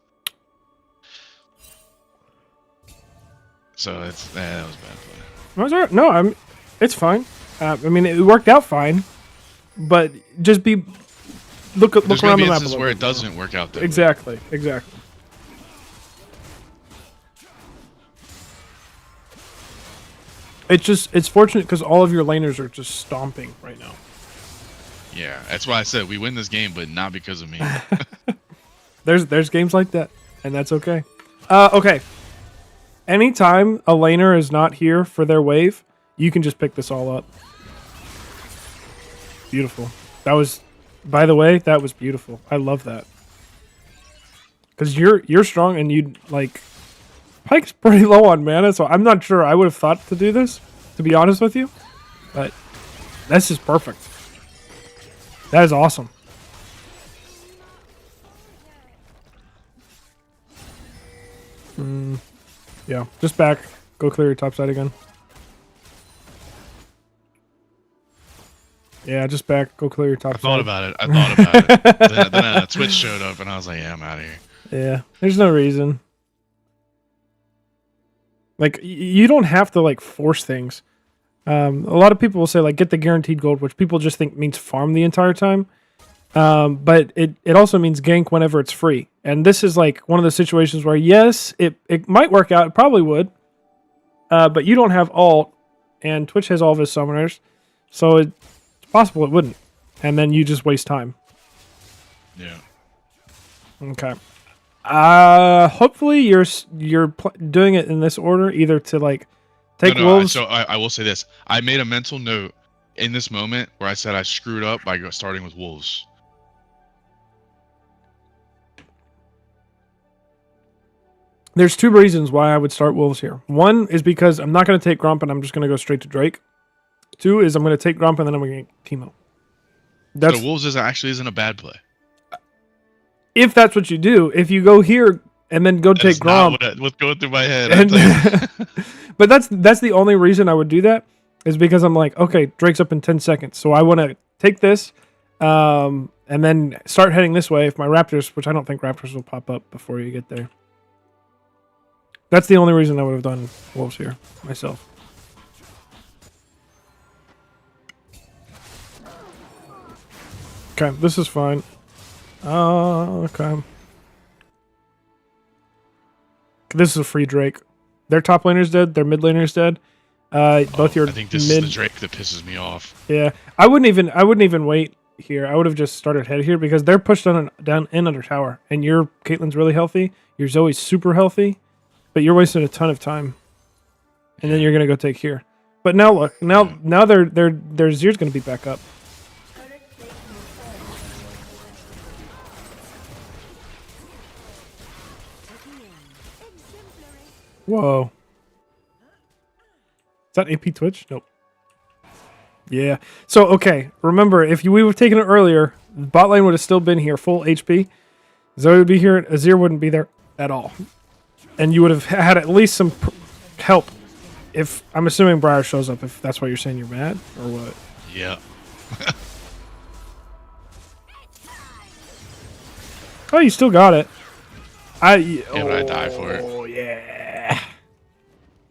So that was a bad play. No, it's all right. No, it's fine. I mean, it worked out fine. But just look There's around gonna be the map a instances little where bit. it doesn't work out that way. Exactly. It's fortunate because all of your laners are just stomping right now. Yeah, that's why I said we win this game, but not because of me. There's games like that, and that's okay. Okay. Anytime a laner is not here for their wave, you can just pick this all up. Beautiful. That was, by the way, that was beautiful. I love that. Because you're strong and you'd like Pyke's pretty low on mana, so I'm not sure I would have thought to do this, to be honest with you. But this is perfect. That is awesome. Yeah, just back. Go clear your top side again. Yeah, just back. Go clear your top I side. thought about it. Then Twitch showed up, and I was like, "Yeah, I'm out of here." Yeah, there's no reason. Like, you don't have to, like, force things. A lot of people will say, like, get the guaranteed gold, which people just think means farm the entire time. But it also means gank whenever it's free. And this is, like, one of the situations where, yes, it might work out. It probably would. But you don't have ult, and Twitch has all of his summoners. So it's possible it wouldn't. And then you just waste time. Yeah. Okay. Hopefully you're doing it in this order, either to like take wolves. So I will say this: I made a mental note in this moment where I said I screwed up by starting with wolves. There's two reasons why I would start wolves here. One is because I'm not going to take Grump and I'm just going to go straight to Drake. Two is I'm going to take Grump and then I'm going to get Timo. So wolves isn't a bad play. If that's what you do. If you go here and then go take Grump, what's going through my head? but that's the only reason I would do that is because I'm like, okay, Drake's up in 10 seconds, so I want to take this, and then start heading this way. If my Raptors, which I don't think Raptors will pop up before you get there. That's the only reason I would have done wolves here myself. Okay, this is fine. Okay. This is a free Drake. Their top laner's dead. Their mid laner's dead. Both your I think this mid. is the Drake that pisses me off. Yeah, I wouldn't even wait here. I would have just started head here because they're pushed down in under tower, and your Caitlyn's really healthy. Your Zoe's super healthy, but you're wasting a ton of time, and then you're gonna go take here. But now look, now their Zer's gonna be back up. Whoa. Is that AP Twitch? Nope. Yeah. So, okay. Remember, if we would have taken it earlier, bot lane would have still been here, full HP. Zoe would be here, Azir wouldn't be there at all. and you would have had at least some help. If I'm assuming Briar shows up, if that's why you're saying you're mad or what? Yeah. Oh, you still got it. Yeah, but I die for it. Oh yeah,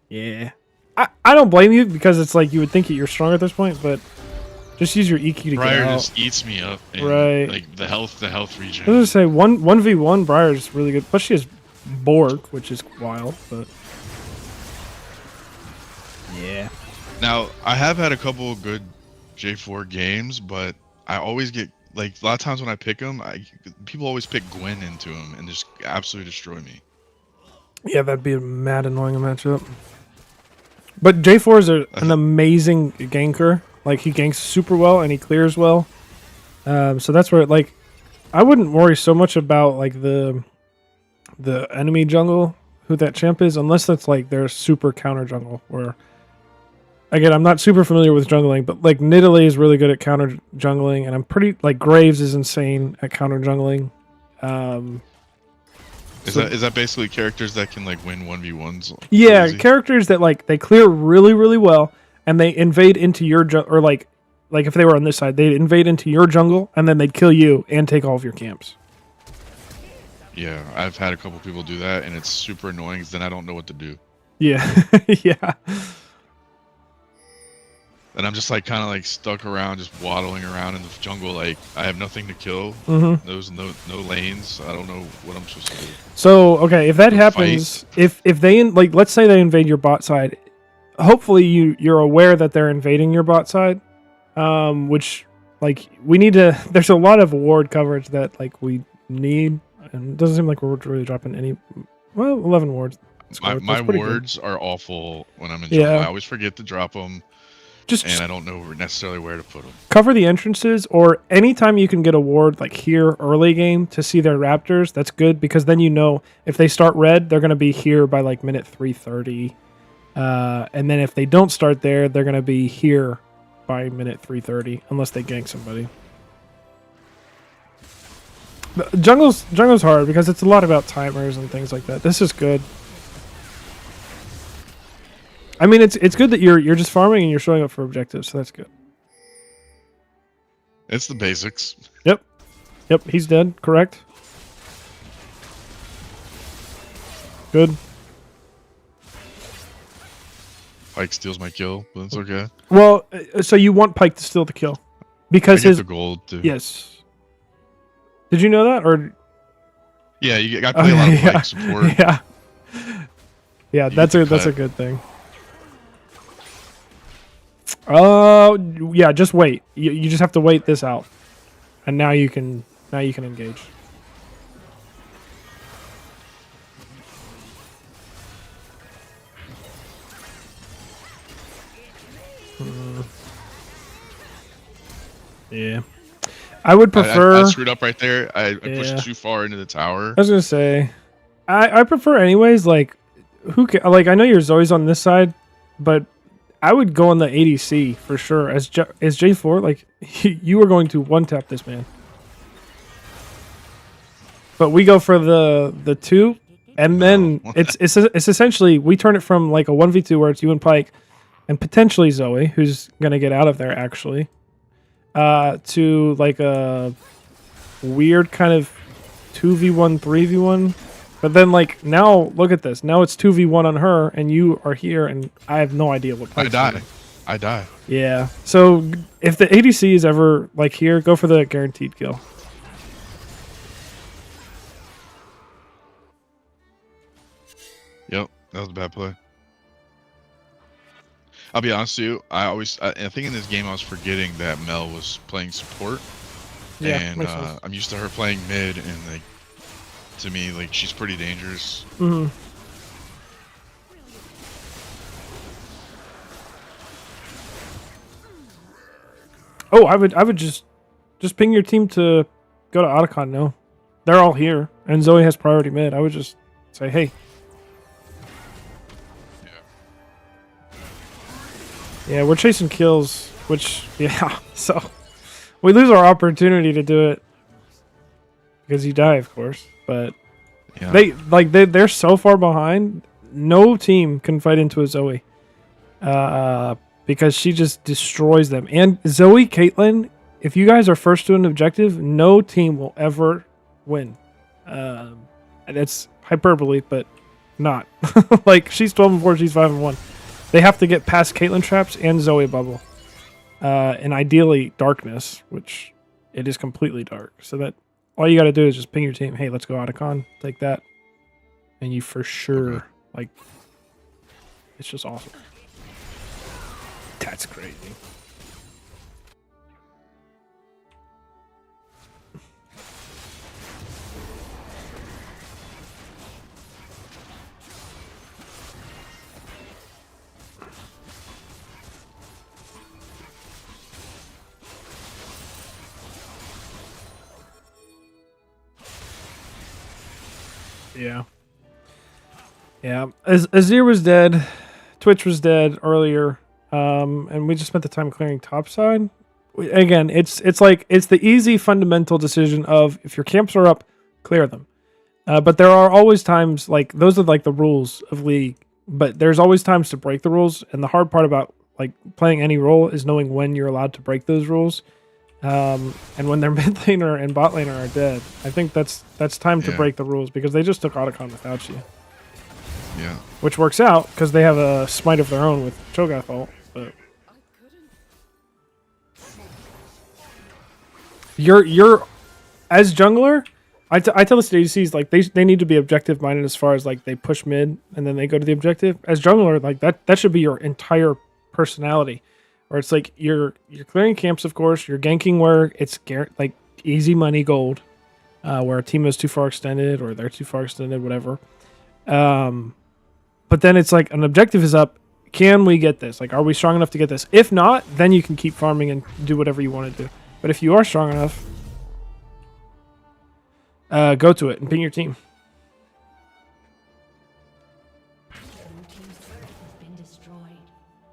yeah. I don't blame you because it's like you would think you're strong at this point, but just use your EQ to Briar get out. just eats me up. And, Right. Like the health regen. I was gonna say 1v1 Briar is really good, but she has Borg, which is wild. But yeah, Now I have had a couple of good J4 games, but I always get like a lot of times when I pick them, people always pick Gwen into him and just absolutely destroy me. yeah, that'd be a mad annoying matchup. But J4 is an amazing ganker. Like he ganks super well and he clears well. So that's where like I wouldn't worry so much about like the enemy jungle, who that champ is, unless that's like their super counter jungle. Where again, I'm not super familiar with jungling, but like Nidalee is really good at counter jungling, and I'm pretty like Graves is insane at counter jungling. Is that basically characters that can like win 1v1s? Yeah, Easy? characters that like they clear really really well, and they invade into your or like if they were on this side, they'd invade into your jungle, and then they'd kill you and take all of your camps. Yeah, I've had a couple people do that, and it's super annoying. 'Cause then I don't know what to do, Yeah, yeah. and I'm just like kind of like stuck around, just waddling around in the jungle. Like I have nothing to kill. Mm-hmm. There's no lanes. I don't know what I'm supposed to do. So okay, if that Fight. happens, if they like, let's say they invade your bot side, hopefully you're aware that they're invading your bot side, which like we need to. There's a lot of ward coverage that like we need, and it doesn't seem like we're really dropping any. Well, 11 wards. My pretty good. wards are awful when I'm in jungle. Yeah. I always forget to drop them, Just and I don't know necessarily where to put them. cover the entrances, or anytime you can get a ward like here early game to see their raptors, that's good, because then you know if they start red, they're going to be here by like minute 330, and then if they don't start there, they're going to be here by minute 330 unless they gank somebody. But jungle's hard because it's a lot about timers and things like that. This is good. I mean, it's good that you're just farming and you're showing up for objectives, so that's good. It's the basics. Yep, he's dead. Correct. Good. Pike steals my kill, but it's okay. Well, so you want Pike to steal the kill I because get his the gold too. yes. Did you know that or? Yeah, I play a lot of yeah. Pike support. Yeah. Yeah, You that's get a the that's a cut. good thing. Yeah, just wait. You just have to wait this out, and now you can engage. Yeah, I would prefer. I screwed up right there. I Yeah. pushed too far into the tower. I was gonna say, I prefer anyways. Like, like I know your Zoe's on this side, but I would go on the ADC for sure. As J4, like you are going to one tap this man, but we go for the 2, and then No. it's essentially we turn it from like a 1v2 where it's you and Pike, and potentially Zoe, who's gonna get out of there actually, to like a weird kind of 2v1 3v1. But then, like, now, look at this. Now it's 2v1 on her, and you are here, and I have no idea what I Pike's die. doing. I die. Yeah. So, if the ADC is ever, like, here, go for the guaranteed kill. Yep, that was a bad play. I'll be honest with you. I think in this game I was forgetting that Mel was playing support, Yeah, and makes sense. I'm used to her playing mid, and like to me, like she's pretty dangerous. Mm-hmm. Oh, I would just ping your team to go to Otacon now. They're all here, and Zoe has priority mid. I would just say, hey. Yeah, we're chasing kills, which, yeah, so we lose our opportunity to do it because you die, of course, but Yeah. They're so far behind. No team can fight into a Zoe. Because she just destroys them. And Zoe, Caitlyn, if you guys are first to an objective, no team will ever win. And it's hyperbole, but not. Like, she's 12-4, she's 5-1. They have to get past Caitlyn traps and Zoe bubble. And ideally darkness, which it is completely dark. So that all you got to do is just ping your team. Hey, let's go Otacon. Take that. And you for sure, Okay. like, it's just awesome. That's crazy. Yeah. Yeah. Azir was dead. Twitch was dead earlier. And we just spent the time clearing topside. Again, it's the easy fundamental decision of if your camps are up, clear them. But there are always times, like, those are like the rules of League, but there's always times to break the rules. And the hard part about like playing any role is knowing when you're allowed to break those rules. And when their mid laner and bot laner are dead, I think that's time to Yeah. break the rules because they just took Otacon without you. Yeah. Which works out because they have a smite of their own with Cho'Gath ult. But you're as jungler, I tell the ADCs like they need to be objective minded as far as like they push mid and then they go to the objective. As jungler, like that should be your entire personality. Or it's like you're clearing camps, of course. You're ganking where it's like easy money gold, where a team is too far extended or they're too far extended, whatever. But then it's like an objective is up. Can we get this? Like, are we strong enough to get this? If not, then you can keep farming and do whatever you want to do. But if you are strong enough, go to it and ping your team. Blue team's turret has been destroyed.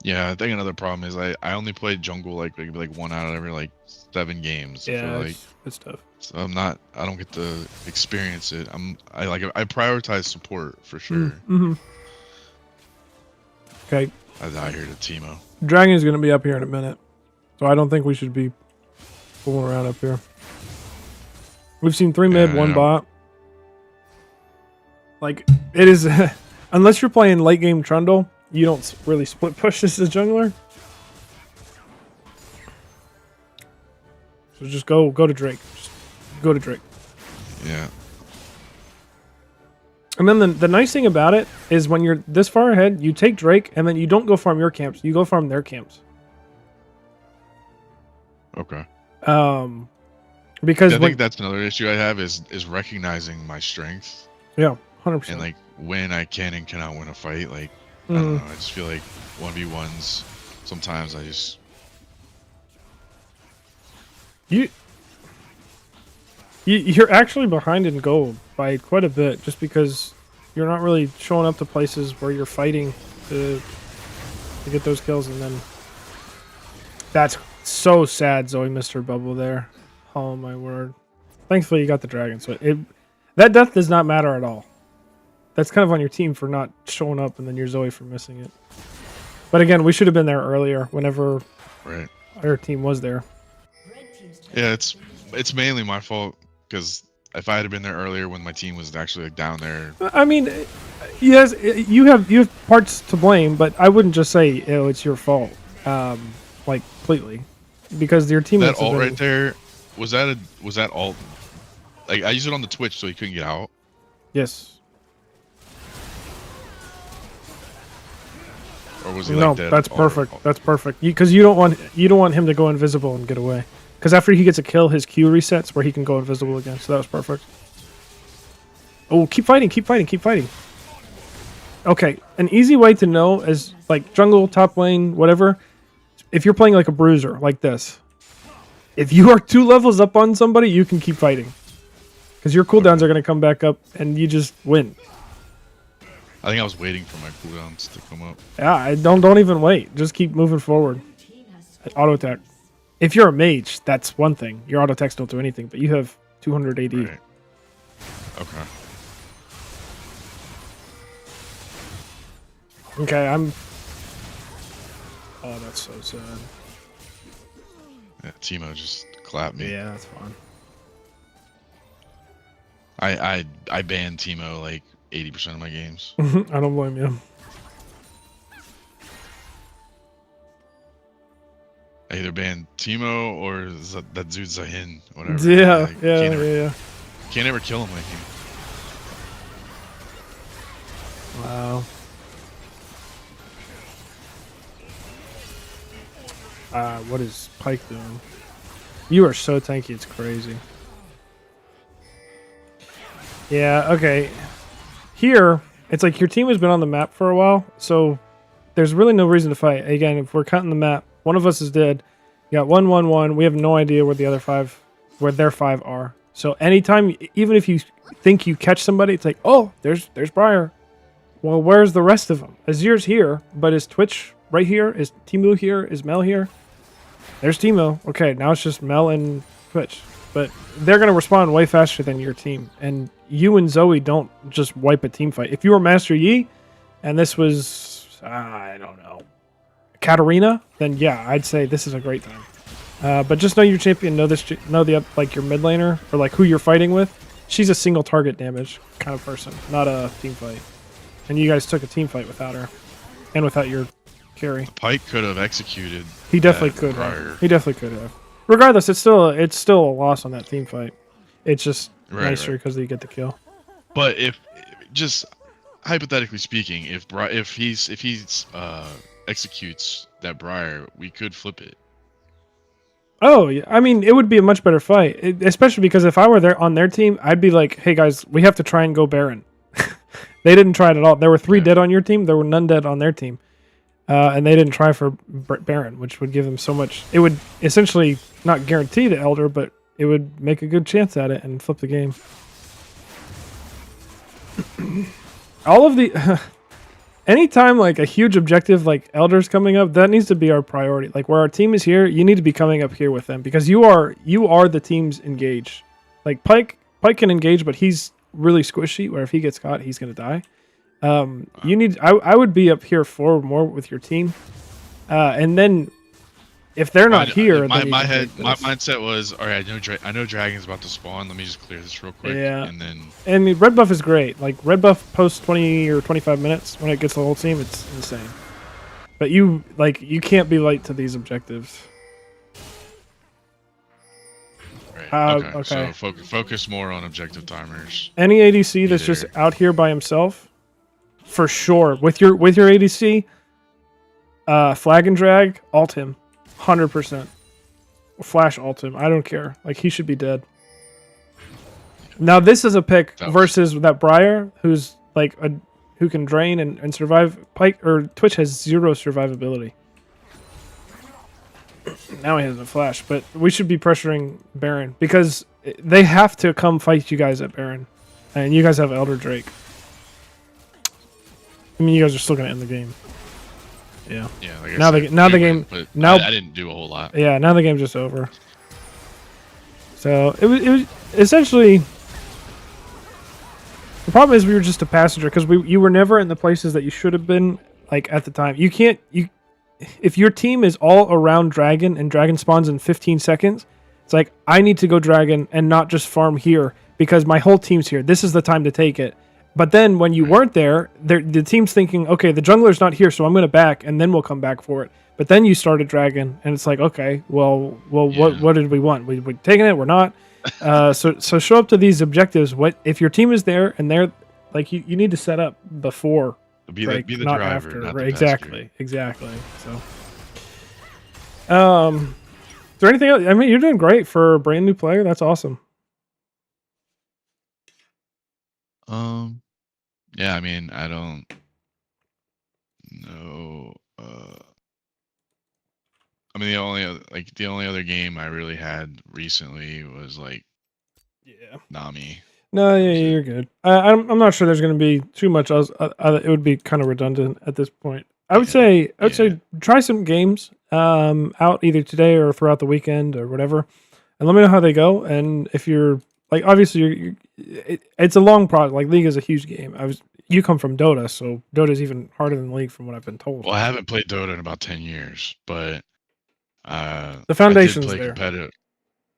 Yeah, I think another problem is I only played jungle like maybe like 1 out of every like 7 games. I feel like. it's tough. So I don't get to experience it. I prioritize support for sure. Mm-hmm. Okay, I die here to Teemo. Dragon is going to be up here in a minute, so I don't think we should be fooling around up here. We've seen 3 mid, Yeah, 1 yeah. bot. Like, it is... unless you're playing late game Trundle, you don't really split push as a jungler. So just go to Drake. Just go to Drake. Yeah. And then the nice thing about it is when you're this far ahead, you take Drake, and then you don't go farm your camps. You go farm their camps. Okay. Because I when, think that's another issue I have is recognizing my strengths yeah, 100%. and like when I can and cannot win a fight. Like I don't know. I just feel like 1v1s. Sometimes I just You're actually behind in gold by quite a bit, just because you're not really showing up to places where you're fighting to get those kills, and then that's so sad. Zoe missed her bubble there. Oh my word! Thankfully, you got the dragon, so that death does not matter at all. That's kind of on your team for not showing up, and then your Zoe for missing it. But again, we should have been there earlier. Whenever right. our team was there. Red team's turret Yeah, has been destroyed. it's mainly my fault because if I had been there earlier when my team was actually like down there, I mean, yes, you have parts to blame, but I wouldn't just say, oh, it's your fault, like completely, because your teammates. that have ult been- right there was that ult? Like I used it on the Twitch so he couldn't get out. Yes. Or was he No, like dead? that's all- perfect. all- That's perfect. Because you don't want him to go invisible and get away. Because after he gets a kill, his Q resets where he can go invisible again. So that was perfect. Oh, keep fighting, keep fighting, keep fighting. Okay, an easy way to know is like jungle, top lane, whatever. If you're playing like a bruiser, like this, if you are 2 levels up on somebody, you can keep fighting. Because your cooldowns are going to come back up and you just win. I think I was waiting for my cooldowns to come up. Yeah, don't even wait. Just keep moving forward. Blue team has Auto attack. If you're a mage, that's one thing. Your auto attacks don't do anything, but you have 200 AD. Right. Okay. Okay, I'm. Oh, that's so sad. Yeah, Timo just clapped me. Yeah, that's fine. I banned Timo like 80% of my games. I don't blame you. I either banned Timo or that dude Zahin, whatever. Yeah, Like, yeah. Can't ever kill him like him. Wow. What is Pike doing? You are so tanky, it's crazy. Yeah, okay. Here, it's like your team has been on the map for a while, so there's really no reason to fight. Again, if we're cutting the map, one of us is dead. You got 1-1-1. We have no idea where the other 5, where their 5 are. So anytime, even if you think you catch somebody, it's like, oh, there's Briar. Well, where's the rest of them? Azir's here, but is Twitch right here? Is Timo here? Is Mel here? There's Timo. Okay, now it's just Mel and Twitch. But they're going to respond way faster than your team. And you and Zoe don't just wipe a team fight. If you were Master Yi, and this was, I don't know, Katarina, then yeah, I'd say this is a great time. But just know your champion, know the like your mid laner, or like who you're fighting with. She's a single target damage kind of person, not a team fight. And you guys took a team fight without her, and without your carry. Pike could have executed. He definitely could have. He definitely could have. Regardless, it's still a loss on that team fight. It's just nicer because you get the kill. But if just hypothetically speaking, if he executes that Briar, we could flip it. Oh, yeah. I mean, it would be a much better fight, especially because if I were there on their team, I'd be like, "Hey guys, we have to try and go Baron." They didn't try it at all. There were 3 dead on your team. There were none dead on their team. And they didn't try for Baron, which would give them so much. It would essentially not guarantee the Elder, but it would make a good chance at it and flip the game. All of the... anytime like a huge objective like Elder's coming up, that needs to be our priority. Like where our team is here, you need to be coming up here with them because you are the team's engaged. Like Pike can engage, but he's really squishy where if he gets caught, he's going to die. You need. I would be up here forward more with your team, and then if they're not here, my then mindset was all right. I know Dragon's about to spawn. Let me just clear this real quick. Yeah, and red buff is great. Like red buff post 20 or 25 minutes when it gets the whole team, it's insane. But you can't be late to these objectives. Right. Okay. So focus more on objective timers. Any ADC that's just out here by himself. For sure, with your ADC, flag and drag, ult him, 100%. Flash ult him. I don't care. Like he should be dead. Now this is a pick versus that Briar, who's like who can drain and survive. Pike or Twitch has 0 survivability. Now he has a flash, but we should be pressuring Baron because they have to come fight you guys at Baron, and you guys have Elder Drake. I mean, you guys are still gonna end the game. Yeah. Yeah. Like the game. Now I didn't do a whole lot. Yeah. Now the game's just over. So it was essentially. The problem is we were just a passenger because you were never in the places that you should have been. Like at the time, you can't. If your team is all around Dragon and Dragon spawns in 15 seconds, it's like I need to go Dragon and not just farm here because my whole team's here. This is the time to take it. But then when you weren't there, the team's thinking, okay, the jungler's not here, so I'm going to back, and then we'll come back for it. But then you started Dragon, and it's like, okay, well, yeah. What did we want? We're taking it, we're not. So show up to these objectives. What if your team is there, and they're like, you need to set up before. Be the not driver, after. not the Exactly. So, is there anything else? I mean, you're doing great for a brand new player. That's awesome. Yeah, I mean, I don't know. I mean, the only other game I really had recently was like, Nami. No, yeah, you're good. I'm not sure there's going to be too much else. It would be kind of redundant at this point. I would say try some games out either today or throughout the weekend or whatever, and let me know how they go. And if you're like, obviously, it's a long process. Like League is a huge game. you come from Dota, so Dota's even harder than League from what I've been told. Well, I haven't played Dota in about 10 years, but The I foundation's did play there. competitive.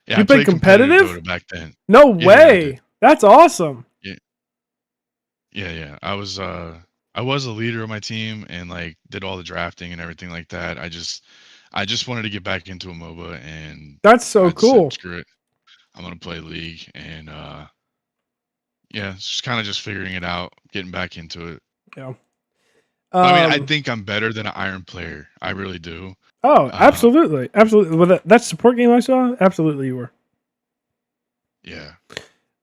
Yeah, You I played played competitive competitive? Dota back then. No Yeah, I way. did. That's awesome. Yeah. I was a leader of my team and like did all the drafting and everything like that. I just wanted to get back into a MOBA and That's so I cool. said screw it. I'm gonna play League and yeah, it's just kind of just figuring it out, getting back into it. Yeah. I mean, I think I'm better than an Iron player. I really do. Oh, absolutely, absolutely. Well, that support game I saw, absolutely, you were. Yeah.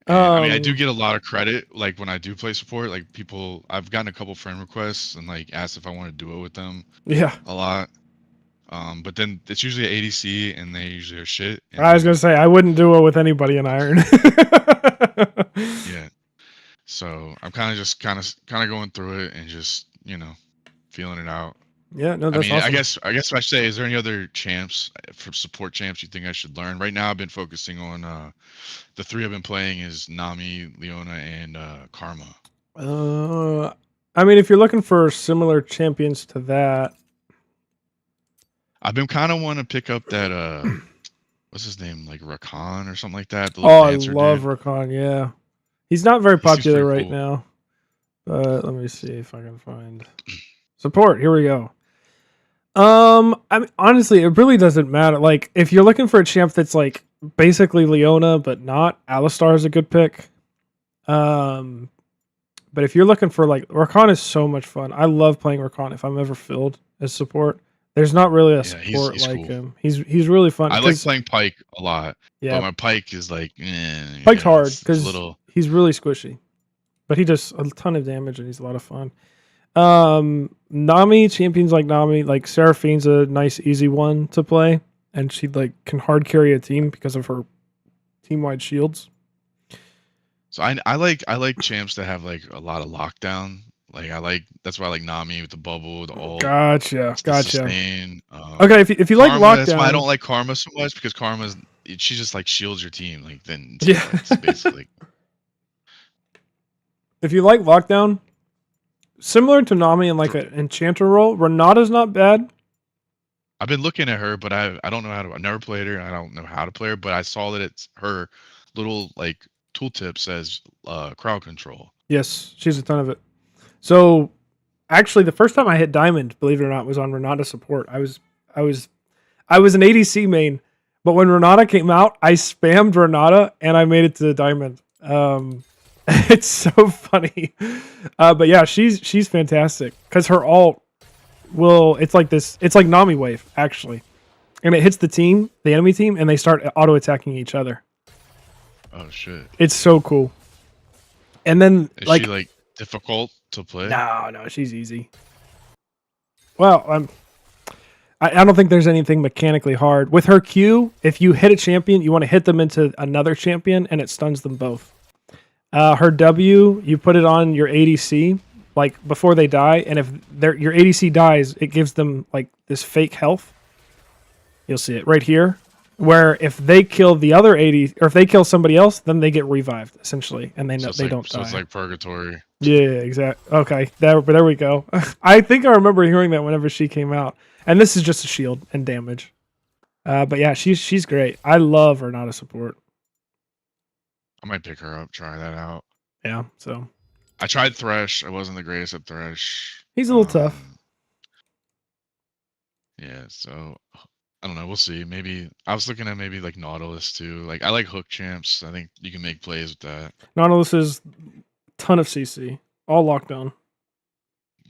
And, I mean, I do Um, get a lot of credit, like when I do play support. Like people, I've gotten a couple friend requests and like asked if I want to do it with them Yeah, a lot. But then it's usually an ADC, and they usually are shit. And I was then- gonna say I wouldn't do it with anybody in Iron. yeah. So I'm kind of going through it and just feeling it out. Yeah, no, I that's mean, awesome. I guess if I say, is there any other champs for support champs you think I should learn? Right now, I've been focusing on the three I've been playing is Nami, Leona, and Karma. I mean, if you're looking for similar champions to that, I've been kind of want to pick up that what's his name, like Rakan or something like that. The oh, little I dancer love dude. Rakan. Yeah, he's not very He seems popular pretty right cool. now, but let me see if I can find support. Here we go. I mean, honestly, it really doesn't matter. Like, if you're looking for a champ that's like basically Leona, but not, Alistar is a good pick. But if you're looking for like Rakan is so much fun. I love playing Rakan if I'm ever filled as support. There's not really a Yeah, he's support like cool. him. He's really fun. I like 'cause- playing Pike a lot, yeah, but my Pike is like, Pike's hard it's a because little. he's really squishy, but he does a ton of damage and he's a lot of fun. Nami, champions like Nami, like Seraphine's a nice easy one to play, and she like can hard carry a team because of her team wide shields. So I like champs that have like a lot of lockdown. Like that's why I like Nami with the bubble, the ult, Gotcha, the gotcha. sustain. Okay, if you like Karma, that's why I lockdown, don't like Karma so much because she just like shields your team. Like then Yeah. it's basically if you like lockdown, similar to Nami in like an enchanter role, Renata's not bad. I've been looking at her, but I don't know how to. I've never played her. I don't know how to play her, but I saw that it's her little like tooltip says crowd control. Yes, she's a ton of it. So, actually, the first time I hit diamond, believe it or not, was on Renata support. I was an ADC main, but when Renata came out, I spammed Renata and I made it to diamond. It's so funny, but yeah, she's fantastic because her ult it's like Nami wave actually, and it hits the enemy team, and they start auto attacking each other. Oh shit! It's so cool. And then Is like she like difficult to play? no, she's easy. Well, I don't think there's anything mechanically hard. With her Q, if you hit a champion, you want to hit them into another champion, and it stuns them both. Her W, you put it on your ADC, like before they die, and if your ADC dies, it gives them like this fake health. You'll see it right here, where if they kill the other AD, or if they kill somebody else, then they get revived essentially, and they So it's they like, don't so die. it's like purgatory. Yeah, exactly. Okay, there we go. I think I remember hearing that whenever she came out, and this is just a shield and damage. But yeah, she's great. I love her, not a support. I might pick her up, try that out. Yeah, so I tried Thresh. I wasn't the greatest at Thresh. he's a little tough. Yeah, so I don't know. We'll see. Maybe I was looking at maybe like Nautilus too. Like I like hook champs. I think you can make plays with that. Nautilus is ton of CC, all lockdown,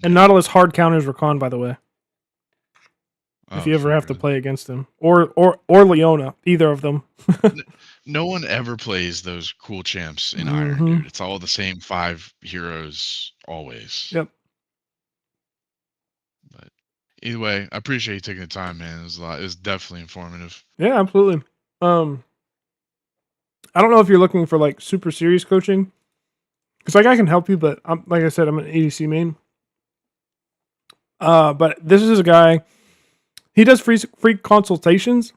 and Nautilus hard counters Rakan, by the way. If you ever have to play against him, or Leona, either of them. No one ever plays those cool champs in Mhm. Iron, dude. It's all the same 5 heroes always. Yep. But either way, I appreciate you taking the time, man. It was a lot. It was definitely informative. Yeah, absolutely. I don't know if you're looking for like super serious coaching, because like I can help you, but like I said, I'm an ADC main. But this is a guy. He does free consultations,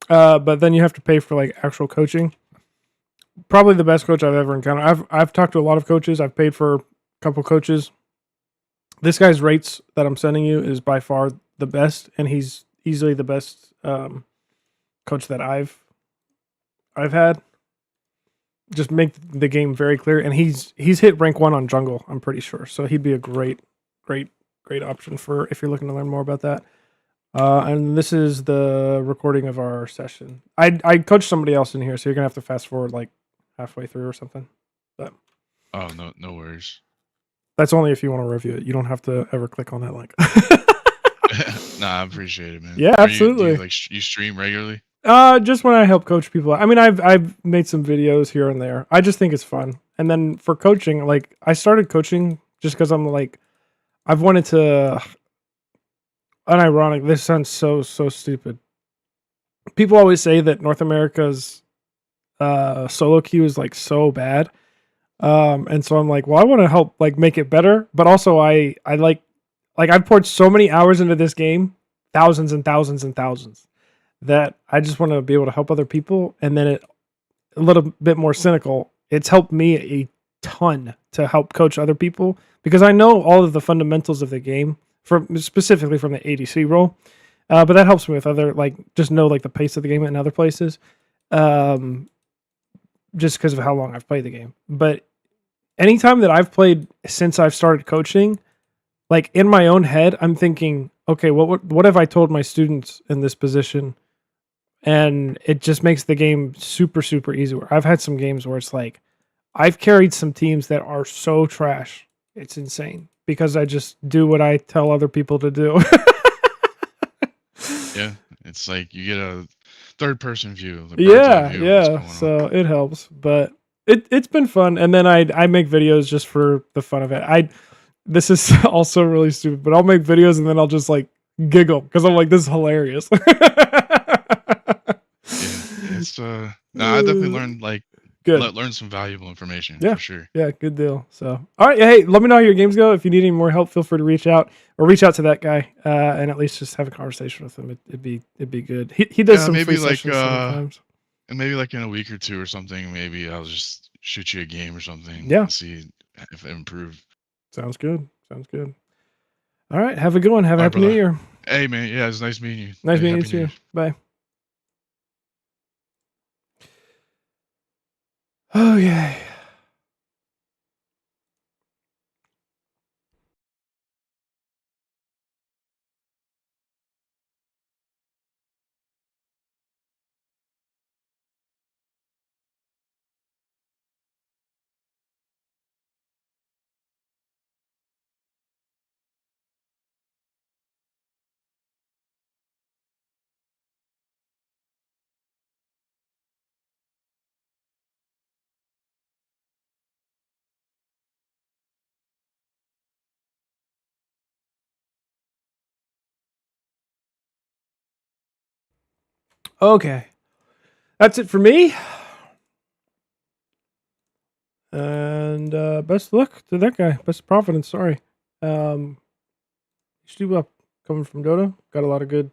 but then you have to pay for like actual coaching. Probably the best coach I've ever encountered. I've talked to a lot of coaches. I've paid for couple coaches. This guy's rates that I'm sending you is by far the best, and he's easily the best coach that I've had. Just make the game very clear, and he's hit rank 1 on jungle, I'm pretty sure. So he'd be a great option for if you're looking to learn more about that. And this is the recording of our session. I coached somebody else in here, so you're gonna have to fast forward like halfway through or something. But Oh, no worries. that's only if you want to review it. You don't have to ever click on that link. Nah, I appreciate it, man. Yeah, Do absolutely. you, like, you stream regularly? Just when I help coach people. I mean, I've made some videos here and there. I just think it's fun. And then for coaching, like I started coaching just because I'm like, I've wanted to. Unironic. This sounds so stupid. People always say that North America's solo queue is like so bad. And so I'm like, well, I want to help like make it better, but also I like I've poured so many hours into this game, thousands and thousands and thousands, that I just want to be able to help other people. And then a little bit more cynical, it's helped me a ton to help coach other people because I know all of the fundamentals of the game specifically from the ADC role. But that helps me with other, like, just know like the pace of the game in other places. Just because of how long I've played the game. But anytime that I've played since I've started coaching, like in my own head, I'm thinking, okay, what have I told my students in this position? And it just makes the game super easy. Where I've had some games where it's like, I've carried some teams that are so trash. It's insane because I just do what I tell other people to do. Yeah, it's like you get a third-person view. The bird's eye view of what's going on. So it helps, but it's been fun. And then I make videos just for the fun of it. This is also really stupid, but I'll make videos and then I'll just like giggle because I'm like, this is hilarious. Yeah, it's no, I definitely learned like Good. learn some valuable information Yeah. for sure. Yeah, good deal. So, all right. Hey, let me know how your games go. If you need any more help, feel free to reach out to that guy and at least just have a conversation with him. It'd be good. He does some maybe free like sessions sometimes. and maybe like in a week or two or something, maybe I'll just shoot you a game or something. Yeah. And see if it improved. Sounds good. All right. Have a good one. Have a All right, happy new brother. year. Hey man, yeah, it's nice meeting you. Nice Hey, meeting you Happy New Year. too. Bye. Okay. Okay. That's it for me. And best luck to that guy. Best of Providence, sorry. Should do well coming from Dota. Got a lot of good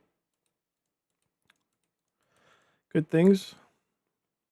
things.